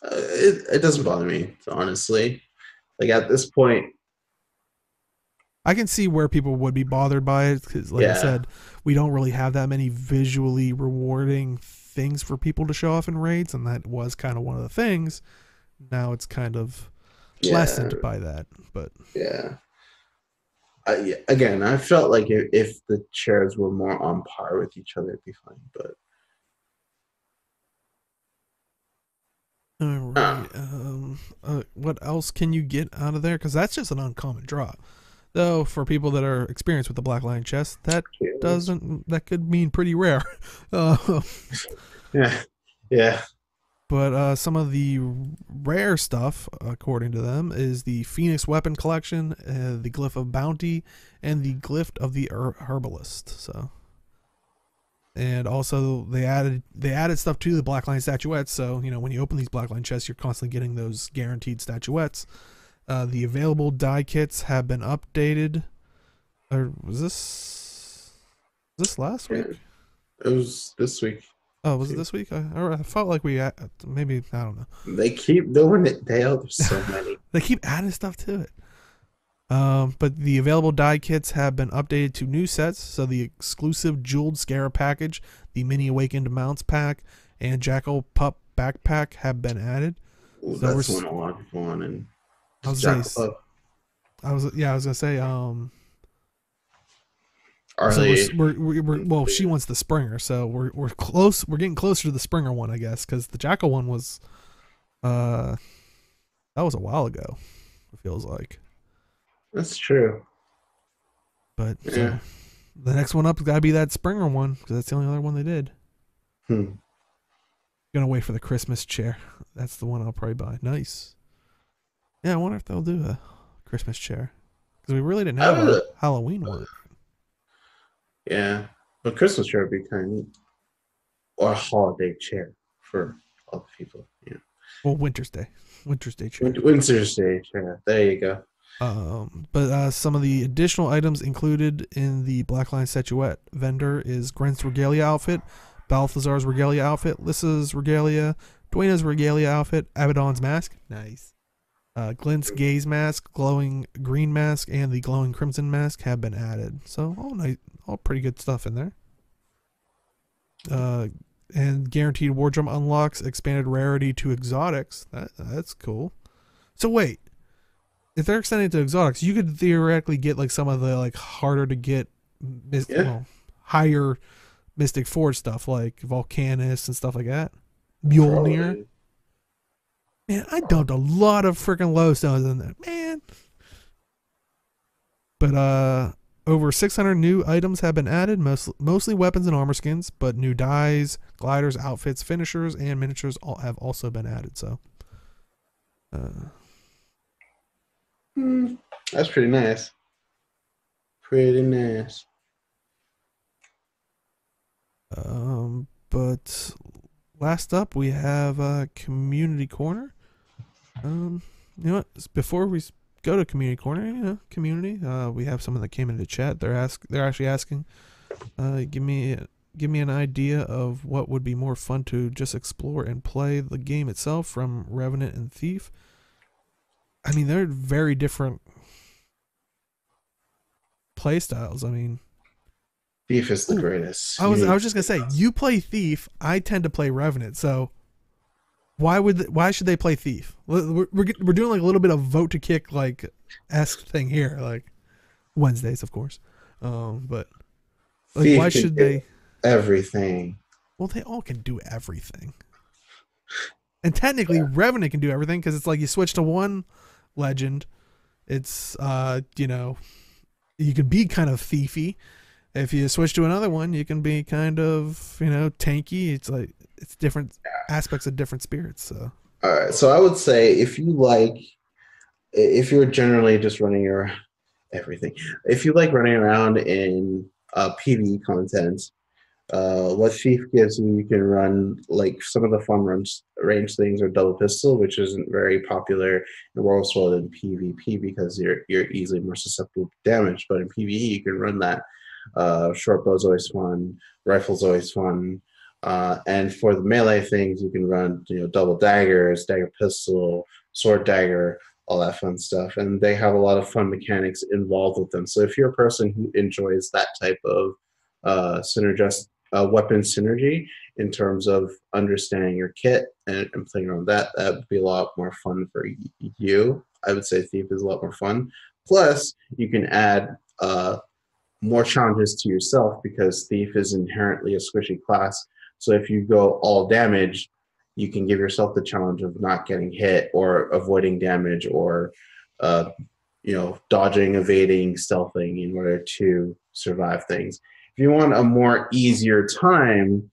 [SPEAKER 2] It doesn't bother me, honestly. Like at this point,
[SPEAKER 1] I can see where people would be bothered by it because, like I
[SPEAKER 2] yeah,
[SPEAKER 1] said, we don't really have that many visually rewarding things for people to show off in raids, and that was kind of one of the things. Now it's kind of
[SPEAKER 2] yeah,
[SPEAKER 1] lessened by that, but
[SPEAKER 2] yeah. Yeah, again, I felt like if the chairs were more on par with each other, it'd be fine. But
[SPEAKER 1] all
[SPEAKER 2] uh,
[SPEAKER 1] right. What else can you get out of there? Because that's just an uncommon drop. Though for people that are experienced with the Black Lion chest, that could mean pretty rare. Uh,
[SPEAKER 2] yeah, yeah.
[SPEAKER 1] but some of the rare stuff, according to them, is the Phoenix Weapon Collection, the Glyph of Bounty, and the Glyph of the Herbalist. So, and also they added stuff to the Black Lion statuettes. So when you open these Black Lion chests, you're constantly getting those guaranteed statuettes. The available die kits have been updated. Or was this last
[SPEAKER 2] Yeah.
[SPEAKER 1] week?
[SPEAKER 2] It was this week.
[SPEAKER 1] Oh, was it this week? I felt like we maybe, I don't know.
[SPEAKER 2] They keep doing it, Dale. There's so many.
[SPEAKER 1] They keep adding stuff to it. But the available die kits have been updated to new sets. So the exclusive Jeweled Scarab package, the Mini Awakened Mounts pack, and Jackal Pup backpack have been added.
[SPEAKER 2] Ooh,
[SPEAKER 1] So
[SPEAKER 2] that's one a lot of people want. And
[SPEAKER 1] I was gonna say,
[SPEAKER 2] are
[SPEAKER 1] so
[SPEAKER 2] they?
[SPEAKER 1] well, she wants the Springer, so we're close. We're getting closer to the Springer one, I guess, because the Jackal one was, that was a while ago. It feels like,
[SPEAKER 2] That's true.
[SPEAKER 1] but
[SPEAKER 2] Yeah.
[SPEAKER 1] so the next one up has got to be that Springer one because that's the only other one they did.
[SPEAKER 2] Hmm.
[SPEAKER 1] Gonna wait for the Christmas chair. That's the one I'll probably buy. Nice. Yeah, I wonder if they'll do a Christmas chair because we really didn't have a Halloween one.
[SPEAKER 2] Yeah, but Christmas chair would be kind of neat, or a holiday chair for all the people. Yeah.
[SPEAKER 1] Well, Winter's Day chair.
[SPEAKER 2] Winter's Day chair. There you go.
[SPEAKER 1] But some of the additional items included in the Black Lion statuette vendor is Grant's regalia outfit, Balthazar's regalia outfit, Lissa's regalia, Dwayna's regalia outfit, Abaddon's mask, nice. Glint's gaze mask, glowing green mask, and the glowing crimson mask have been added. So all nice, all pretty good stuff in there. And guaranteed wardrobe unlocks expanded rarity to exotics. That's cool. So wait, if they're extending it to exotics, you could theoretically get like some of the like harder to get, higher Mystic Forge stuff like Volcanus and stuff like that. Mjolnir.
[SPEAKER 2] Probably.
[SPEAKER 1] Man, I dumped a lot of freaking low stones in there, man. But over 600 new items have been added, mostly weapons and armor skins, but new dyes, gliders, outfits, finishers, and miniatures have also been added. So,
[SPEAKER 2] That's pretty nice. Pretty nice.
[SPEAKER 1] But last up, we have Community Corner. You know what? Before we go to Community Corner, community, we have someone that came into chat. They're actually asking, give me an idea of what would be more fun to just explore and play the game itself from Revenant and Thief. I mean, they're very different play styles. I mean,
[SPEAKER 2] Thief is the greatest.
[SPEAKER 1] I was just gonna say, you play Thief. I tend to play Revenant. So why should they play Thief? We're doing like a little bit of vote to kick like esque thing here, like Wednesdays, of course. But like,
[SPEAKER 2] Thief
[SPEAKER 1] why should they?
[SPEAKER 2] Everything.
[SPEAKER 1] Well, they all can do everything. And technically, Revenant can do everything because it's like you switch to one legend, it's you can be kind of thiefy. If you switch to another one, you can be kind of tanky. It's like it's different aspects of different spirits. So
[SPEAKER 2] all right, so I would say if you like if you're generally just running your everything, if you like running around in PvE content, what Thief gives you, you can run like some of the fun range things are double pistol, which isn't very popular in World War than PvP because you're easily more susceptible to damage. But in PvE, you can run that. Short bow's always fun. Rifle's always fun. And for the melee things, you can run double daggers, dagger pistol, sword dagger, all that fun stuff. And they have a lot of fun mechanics involved with them. So if you're a person who enjoys that type of synergist weapon synergy in terms of understanding your kit and playing around that would be a lot more fun for you. I would say Thief is a lot more fun. Plus, you can add more challenges to yourself because Thief is inherently a squishy class. So if you go all damage, you can give yourself the challenge of not getting hit or avoiding damage or uh, dodging, evading, stealthing in order to survive things. If you want a more easier time,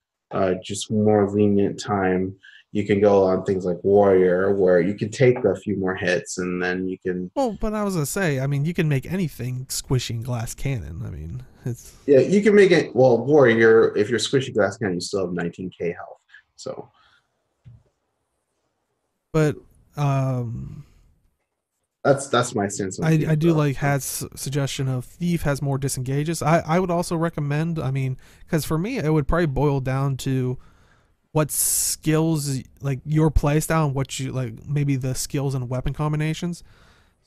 [SPEAKER 2] just more lenient time, you can go on things like Warrior, where you can take a few more hits and then you can.
[SPEAKER 1] Well, but I was gonna say, I mean, you can make anything squishing glass cannon. I mean, it's
[SPEAKER 2] Yeah, you can make it. Well, Warrior, if you're squishy glass cannon, you still have 19k health. So
[SPEAKER 1] but um,
[SPEAKER 2] that's my sense on
[SPEAKER 1] I
[SPEAKER 2] Thief,
[SPEAKER 1] do
[SPEAKER 2] though.
[SPEAKER 1] like Hat's suggestion of Thief has more disengages. I would also recommend. I mean, because for me, it would probably boil down to what skills like your playstyle and what you like, maybe the skills and weapon combinations.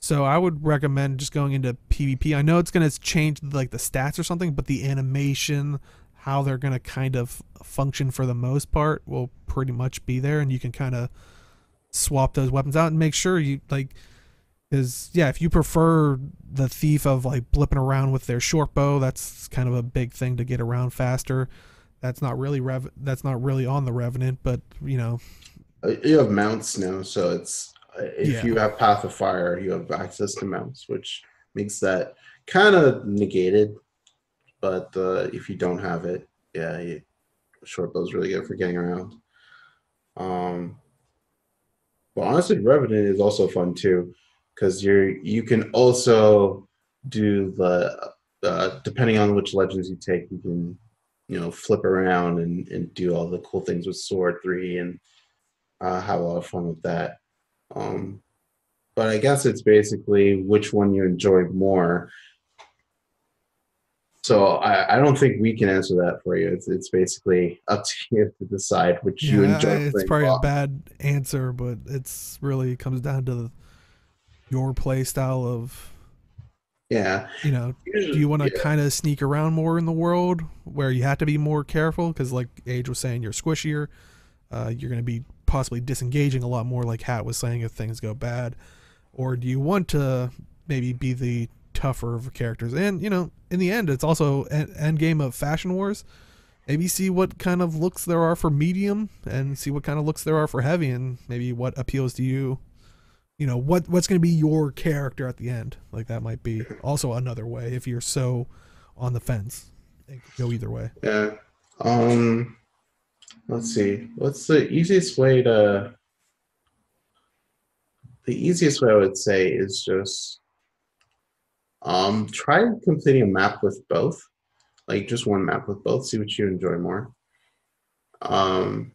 [SPEAKER 1] So I would recommend just going into PvP. I know it's going to change like the stats or something, but the animation, how they're going to kind of function for the most part, will pretty much be there, and you can kind of swap those weapons out and make sure you like. Because yeah, if you prefer the Thief of like blipping around with their short bow, that's kind of a big thing to get around faster. That's not really on the Revenant, but
[SPEAKER 2] You have mounts now, so it's if
[SPEAKER 1] yeah.
[SPEAKER 2] you have Path of Fire, you have access to mounts, which makes that kind of negated. But if you don't have it, yeah, short bow is really good for getting around. Um, but honestly, Revenant is also fun too, because you can also do the depending on which legends you take, you can flip around and do all the cool things with Sword 3 and have a lot of fun with that. Um, but I guess it's basically which one you enjoyed more. So I don't think we can answer that for you. It's basically up to you to decide which you
[SPEAKER 1] Yeah,
[SPEAKER 2] enjoy
[SPEAKER 1] it's
[SPEAKER 2] playing
[SPEAKER 1] probably a
[SPEAKER 2] more.
[SPEAKER 1] bad answer, but it's really comes down to your play style of,
[SPEAKER 2] Yeah,
[SPEAKER 1] do you want to
[SPEAKER 2] yeah,
[SPEAKER 1] kind of sneak around more in the world where you have to be more careful? Because, like Age was saying, you're squishier. You're going to be possibly disengaging a lot more, like Hat was saying, if things go bad. Or do you want to maybe be the tougher of characters? And, in the end, it's also an end game of Fashion Wars. Maybe see what kind of looks there are for medium and see what kind of looks there are for heavy, and maybe what appeals to you. What's going to be your character at the end. Like that might be also another way if you're so on the fence. It could go either way.
[SPEAKER 2] yeah. Um, let's see. What's the easiest way to? The easiest way I would say is just try completing a map with both, like just one map with both. See what you enjoy more. Um,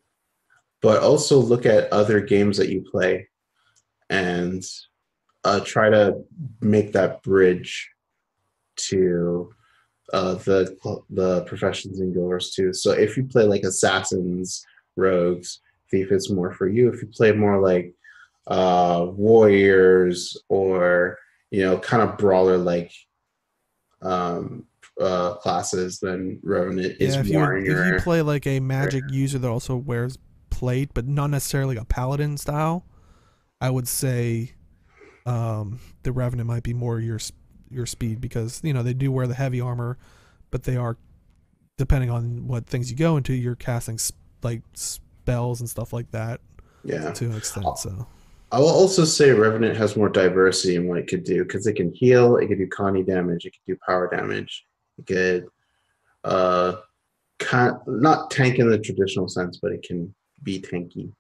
[SPEAKER 2] but also look at other games that you play and try to make that bridge to the professions and guilds too. So if you play like assassins, rogues, thief is more for you. If you play more like warriors or kind of brawler like um, classes, then revenant
[SPEAKER 1] Yeah,
[SPEAKER 2] is more in
[SPEAKER 1] if you
[SPEAKER 2] your.
[SPEAKER 1] play like a magic user that also wears plate, but not necessarily a paladin style, I would say the Revenant might be more your speed because they do wear the heavy armor, but they are, depending on what things you go into, you're casting like spells and stuff like that
[SPEAKER 2] Yeah.
[SPEAKER 1] to an extent. So
[SPEAKER 2] I will also say Revenant has more diversity in what it could do because it can heal, it can do Connie damage, it can do power damage, it could uh not tank in the traditional sense, but it can be tanky.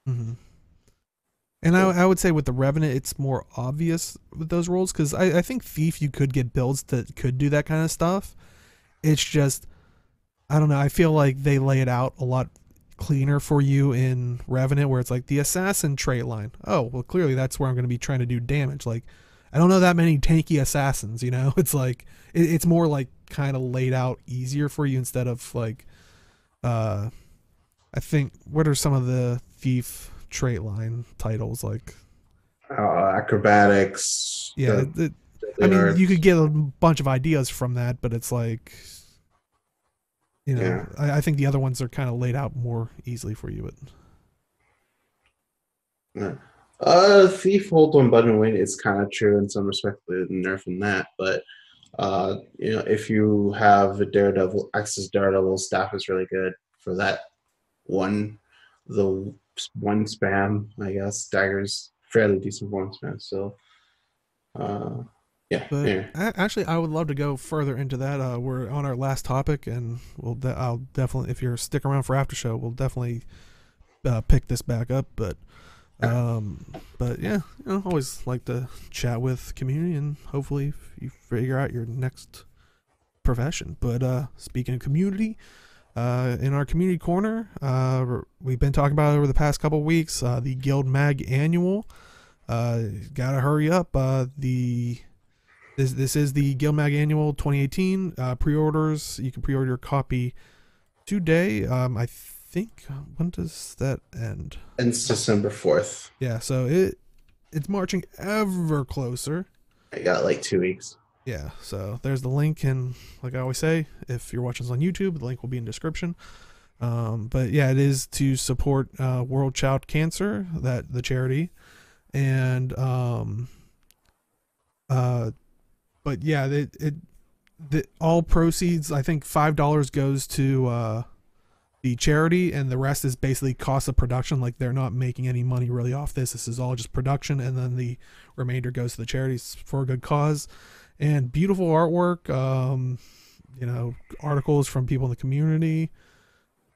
[SPEAKER 1] mhm. And I would say with the Revenant, it's more obvious with those roles because I think Thief, you could get builds that could do that kind of stuff. It's just, I don't know. I feel like they lay it out a lot cleaner for you in Revenant, where it's like the Assassin trait line. Oh, well, clearly that's where I'm going to be trying to do damage. Like, I don't know that many tanky assassins, you know? It's like, it's more like kind of laid out easier for you instead of like, I think, what are some of the Thief trait line titles like?
[SPEAKER 2] Acrobatics.
[SPEAKER 1] Yeah, I
[SPEAKER 2] Deadly
[SPEAKER 1] mean, you
[SPEAKER 2] arts.
[SPEAKER 1] could get a bunch of ideas from that, but it's like, you know,
[SPEAKER 2] Yeah.
[SPEAKER 1] I think the other ones are kind of laid out more easily for you. But
[SPEAKER 2] Yeah. Thief hold one button win is kind of true in some respects, nerfing that, but if you have a Daredevil, Access Daredevil staff is really good for that one, the one spam, I guess. Dagger's fairly decent for one spam, so yeah,
[SPEAKER 1] but
[SPEAKER 2] yeah.
[SPEAKER 1] actually, I would love to go further into that. We're on our last topic, and I'll definitely, if you're stick around for after show, we'll definitely pick this back up. But yeah, always like to chat with community, and hopefully you figure out your next profession. But speaking of community, in our community corner, we've been talking about it over the past couple of weeks. The Guild Mag Annual. Gotta hurry up. This is the Guild Mag Annual 2018. Pre-orders. You can pre-order your copy today. I think, when does that end?
[SPEAKER 2] Ends December 4th.
[SPEAKER 1] Yeah, so it's marching ever closer.
[SPEAKER 2] I got like 2 weeks.
[SPEAKER 1] Yeah, so there's the link, and like I always say, if you're watching this on YouTube, the link will be in the description. But yeah, it is to support World Child Cancer, that the charity, and but yeah, the all proceeds, I think $5 goes to the charity, and the rest is basically cost of production. Like, they're not making any money really off this. This is all just production, and then the remainder goes to the charities for a good cause. And beautiful artwork, articles from people in the community,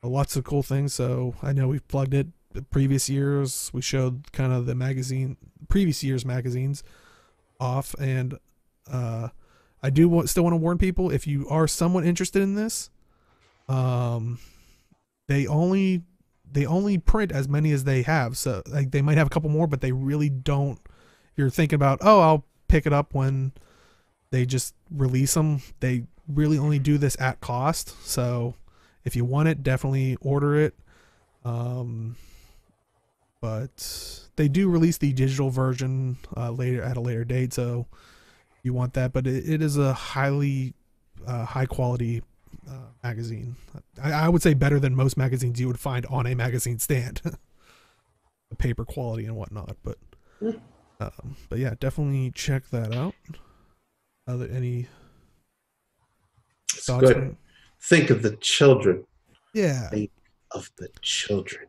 [SPEAKER 1] lots of cool things. So I know we've plugged it the previous years. We showed kind of the previous year's magazines off, and I do still want to warn people, if you are somewhat interested in this, they only print as many as they have. So like, they might have a couple more, but they really don't. You're thinking about, oh, I'll pick it up when they just release them. They really only do this at cost. So if you want it, definitely order it. But they do release the digital version later, at a later date, so you want that. But it is a highly high quality magazine. I would say better than most magazines you would find on a magazine stand. The paper quality and whatnot. But yeah, definitely check that out. Any
[SPEAKER 2] It's
[SPEAKER 1] thoughts?
[SPEAKER 2] good. Think of the children.
[SPEAKER 1] Yeah.
[SPEAKER 2] Think of the children.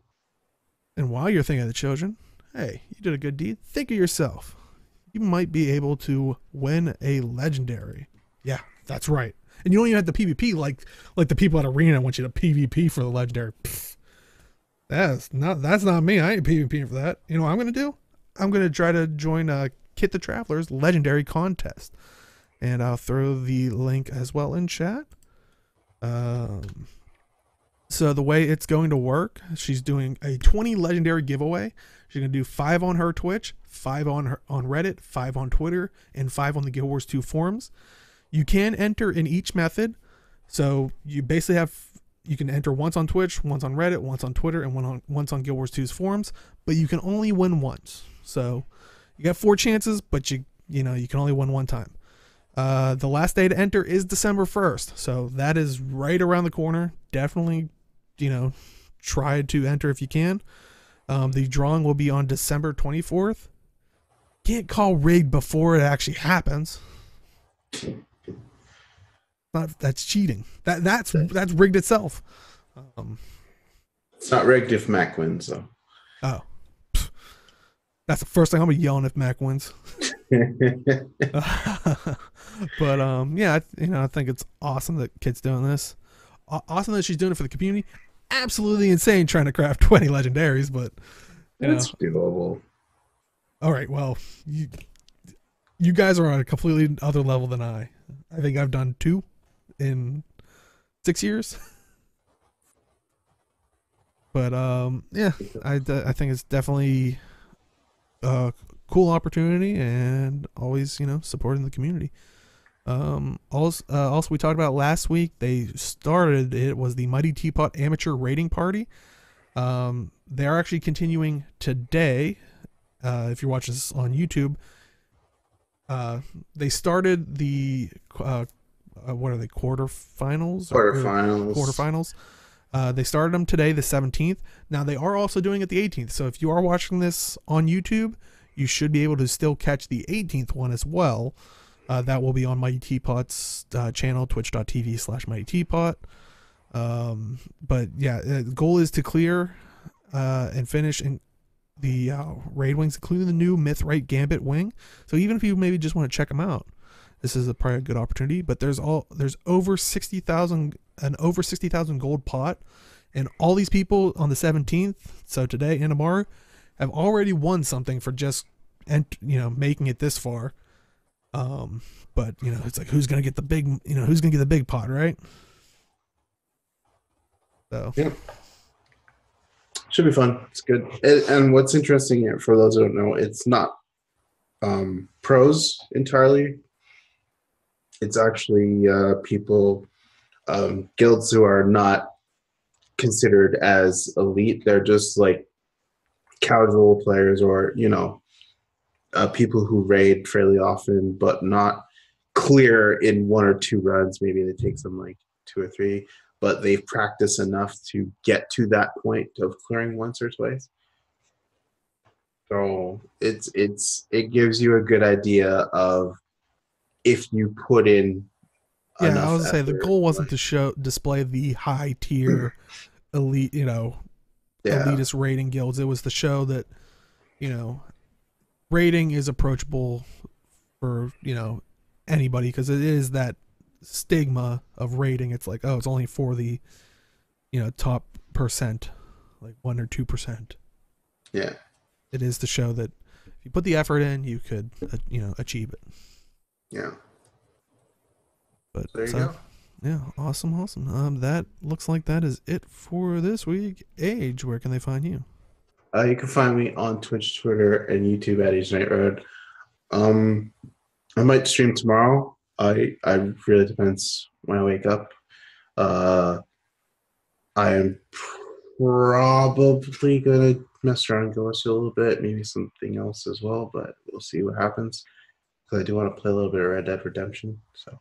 [SPEAKER 1] And while you're thinking of the children, hey, you did a good deed. Think of yourself. You might be able to win a legendary. Yeah, that's right. And you don't even have the PvP like the people at Arena want you to PvP for the legendary. Pfft. That's not me. I ain't PvPing for that. You know what I'm gonna do? I'm gonna try to join Kit the Traveler's legendary contest. And I'll throw the link as well in chat. So the way it's going to work, she's doing a 20 legendary giveaway. She's going to do 5 on her Twitch, 5 on Reddit, 5 on Twitter, and 5 on the Guild Wars 2 forums. You can enter in each method. So you basically you can enter once on Twitch, once on Reddit, once on Twitter, and once on Guild Wars 2's forums, but you can only win once. So you got 4 chances, but you can only win one time. The last day to enter is December 1st. So that is right around the corner. Definitely, try to enter if you can. The drawing will be on December 24th. Can't call rigged before it actually happens. That's cheating. That's rigged itself.
[SPEAKER 2] It's not rigged if Mac wins, though.
[SPEAKER 1] Oh. That's the first thing I'm gonna be yelling if Mac wins. But yeah, I think it's awesome that Kit's doing this. Awesome that she's doing it for the community. Absolutely insane trying to craft 20 legendaries, but
[SPEAKER 2] It's doable.
[SPEAKER 1] All right. Well, you guys are on a completely other level than I. I think I've done 2 in 6 years. But yeah, I think it's definitely a cool opportunity, and always, supporting the community. Also we talked about last week. They started, it was the Mighty Teapot Amateur Raiding Party. They are actually continuing today. If you're watching this on YouTube, they started the what are they, quarterfinals?
[SPEAKER 2] Quarterfinals.
[SPEAKER 1] Quarterfinals. They started them today, the 17th. Now they are also doing it the 18th. So if you are watching this on YouTube, you should be able to still catch the 18th one as well. That will be on Mighty Teapot's channel, twitch.tv/Mighty Teapot. But yeah, the goal is to clear and finish in the raid wings, including the new Mythrite Gambit wing. So even if you maybe just want to check them out, this is probably a good opportunity. But there's over 60,000, an over 60,000 gold pot, and all these people on the 17th, so today and tomorrow, have already won something for just making it this far. But it's like, who's gonna get the big pot, right? So
[SPEAKER 2] yeah, should be fun. It's good. And what's interesting, for those who don't know, it's not pros entirely. It's actually people, guilds who are not considered as elite. They're just like casual players, or people who raid fairly often, but not clear in 1 or 2 runs. Maybe it takes them like 2 or 3, but they've practiced enough to get to that point of clearing once or twice. So it gives you a good idea of if you put in.
[SPEAKER 1] Yeah, I was gonna say the goal wasn't to display the high tier elite, elitist raiding guilds. It was to show that, raiding is approachable for, anybody, because it is that stigma of raiding. It's like, oh, it's only for the, top percent, like 1 or 2%.
[SPEAKER 2] Yeah.
[SPEAKER 1] It is to show that if you put the effort in, you could, achieve it.
[SPEAKER 2] Yeah.
[SPEAKER 1] But
[SPEAKER 2] there you go.
[SPEAKER 1] Yeah, awesome. That looks like that is it for this week. Age, where can they find you?
[SPEAKER 2] You can find me on Twitch, Twitter, and YouTube at Age Night Road. I might stream tomorrow. I really depends when I wake up. I am probably gonna mess around and go a little bit, maybe something else as well, but we'll see what happens. Because I do want to play a little bit of Red Dead Redemption. So,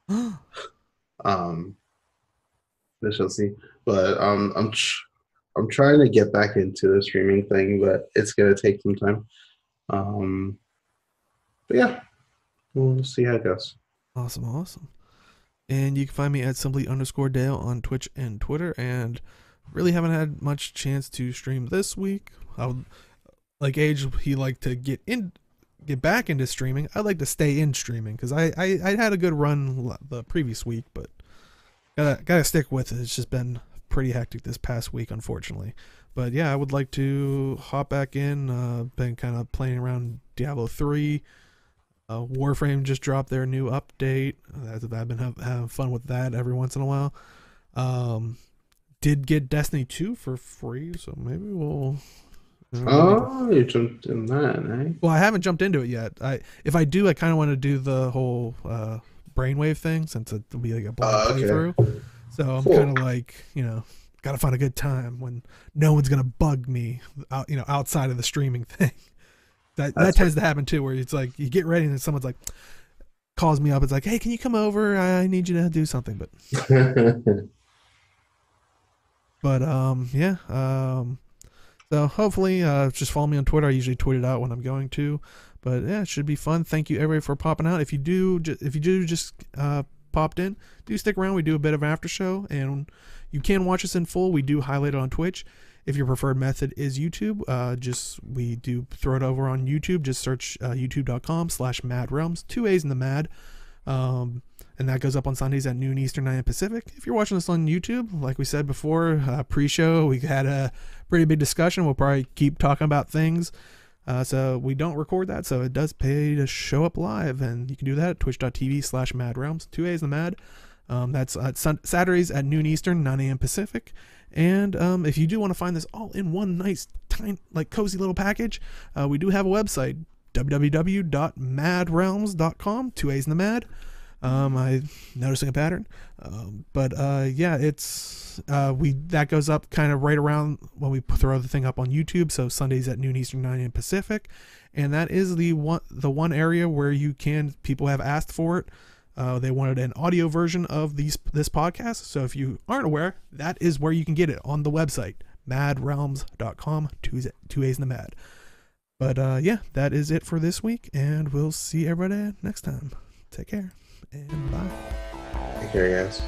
[SPEAKER 2] we shall see. But I'm trying to get back into the streaming thing, but it's gonna take some time. But yeah, we'll see how it goes.
[SPEAKER 1] Awesome. And you can find me at simply_Dale on Twitch and Twitter. And really haven't had much chance to stream this week. I would, like Age, he liked to get back into streaming. I'd like to stay in streaming, because I had a good run the previous week, but gotta stick with it. It's just been pretty hectic this past week, unfortunately. But yeah, I would like to hop back in. Been kind of playing around Diablo 3. Warframe just dropped their new update. I've been having fun with that every once in a while. Did get Destiny 2 for free, so maybe we'll...
[SPEAKER 2] you jumped in that, eh?
[SPEAKER 1] Well, I haven't jumped into it yet. If I do, I kind of want to do the whole brainwave thing, since it'll be like a blind playthrough. So I'm kind of like, gotta find a good time when no one's gonna bug me out, outside of the streaming thing. That tends to happen too, where it's like you get ready and then someone's like calls me up. It's like, hey, can you come over? I need you to do something. But yeah. So hopefully, just follow me on Twitter. I usually tweet it out when I'm going to. But yeah, it should be fun. Thank you everybody for popping out. If you do just popped in, do stick around. We do a bit of after show, and you can watch us in full. We do highlight it on Twitch. If your preferred method is YouTube, we do throw it over on YouTube. Just search youtube.com/MAAD, 2 A's in the MAAD. And that goes up on Sundays at noon Eastern, 9 Pacific. If you're watching this on YouTube, like we said before, pre-show, we had a pretty big discussion. We'll probably keep talking about things. So we don't record that, so it does pay to show up live, and you can do that at twitch.tv/MAADrealms. 2 A's in the MAAD. That's Saturdays at noon Eastern, 9 a.m. Pacific. And if you do want to find this all in one nice, tiny, like cozy little package, we do have a website, www.maadrealms.com. 2 A's in the MAAD. I'm noticing a pattern. Yeah, it's that goes up kind of right around when we throw the thing up on YouTube. So Sundays at noon Eastern, 9 a.m. Pacific, and that is the one area where people have asked for it. They wanted an audio version of this podcast. So if you aren't aware, that is where you can get it, on the website, maadrealms.com. 2 A's in the MAAD. But yeah, that is it for this week, and we'll see everybody next time. Take care, and bye.
[SPEAKER 2] Take care, guys.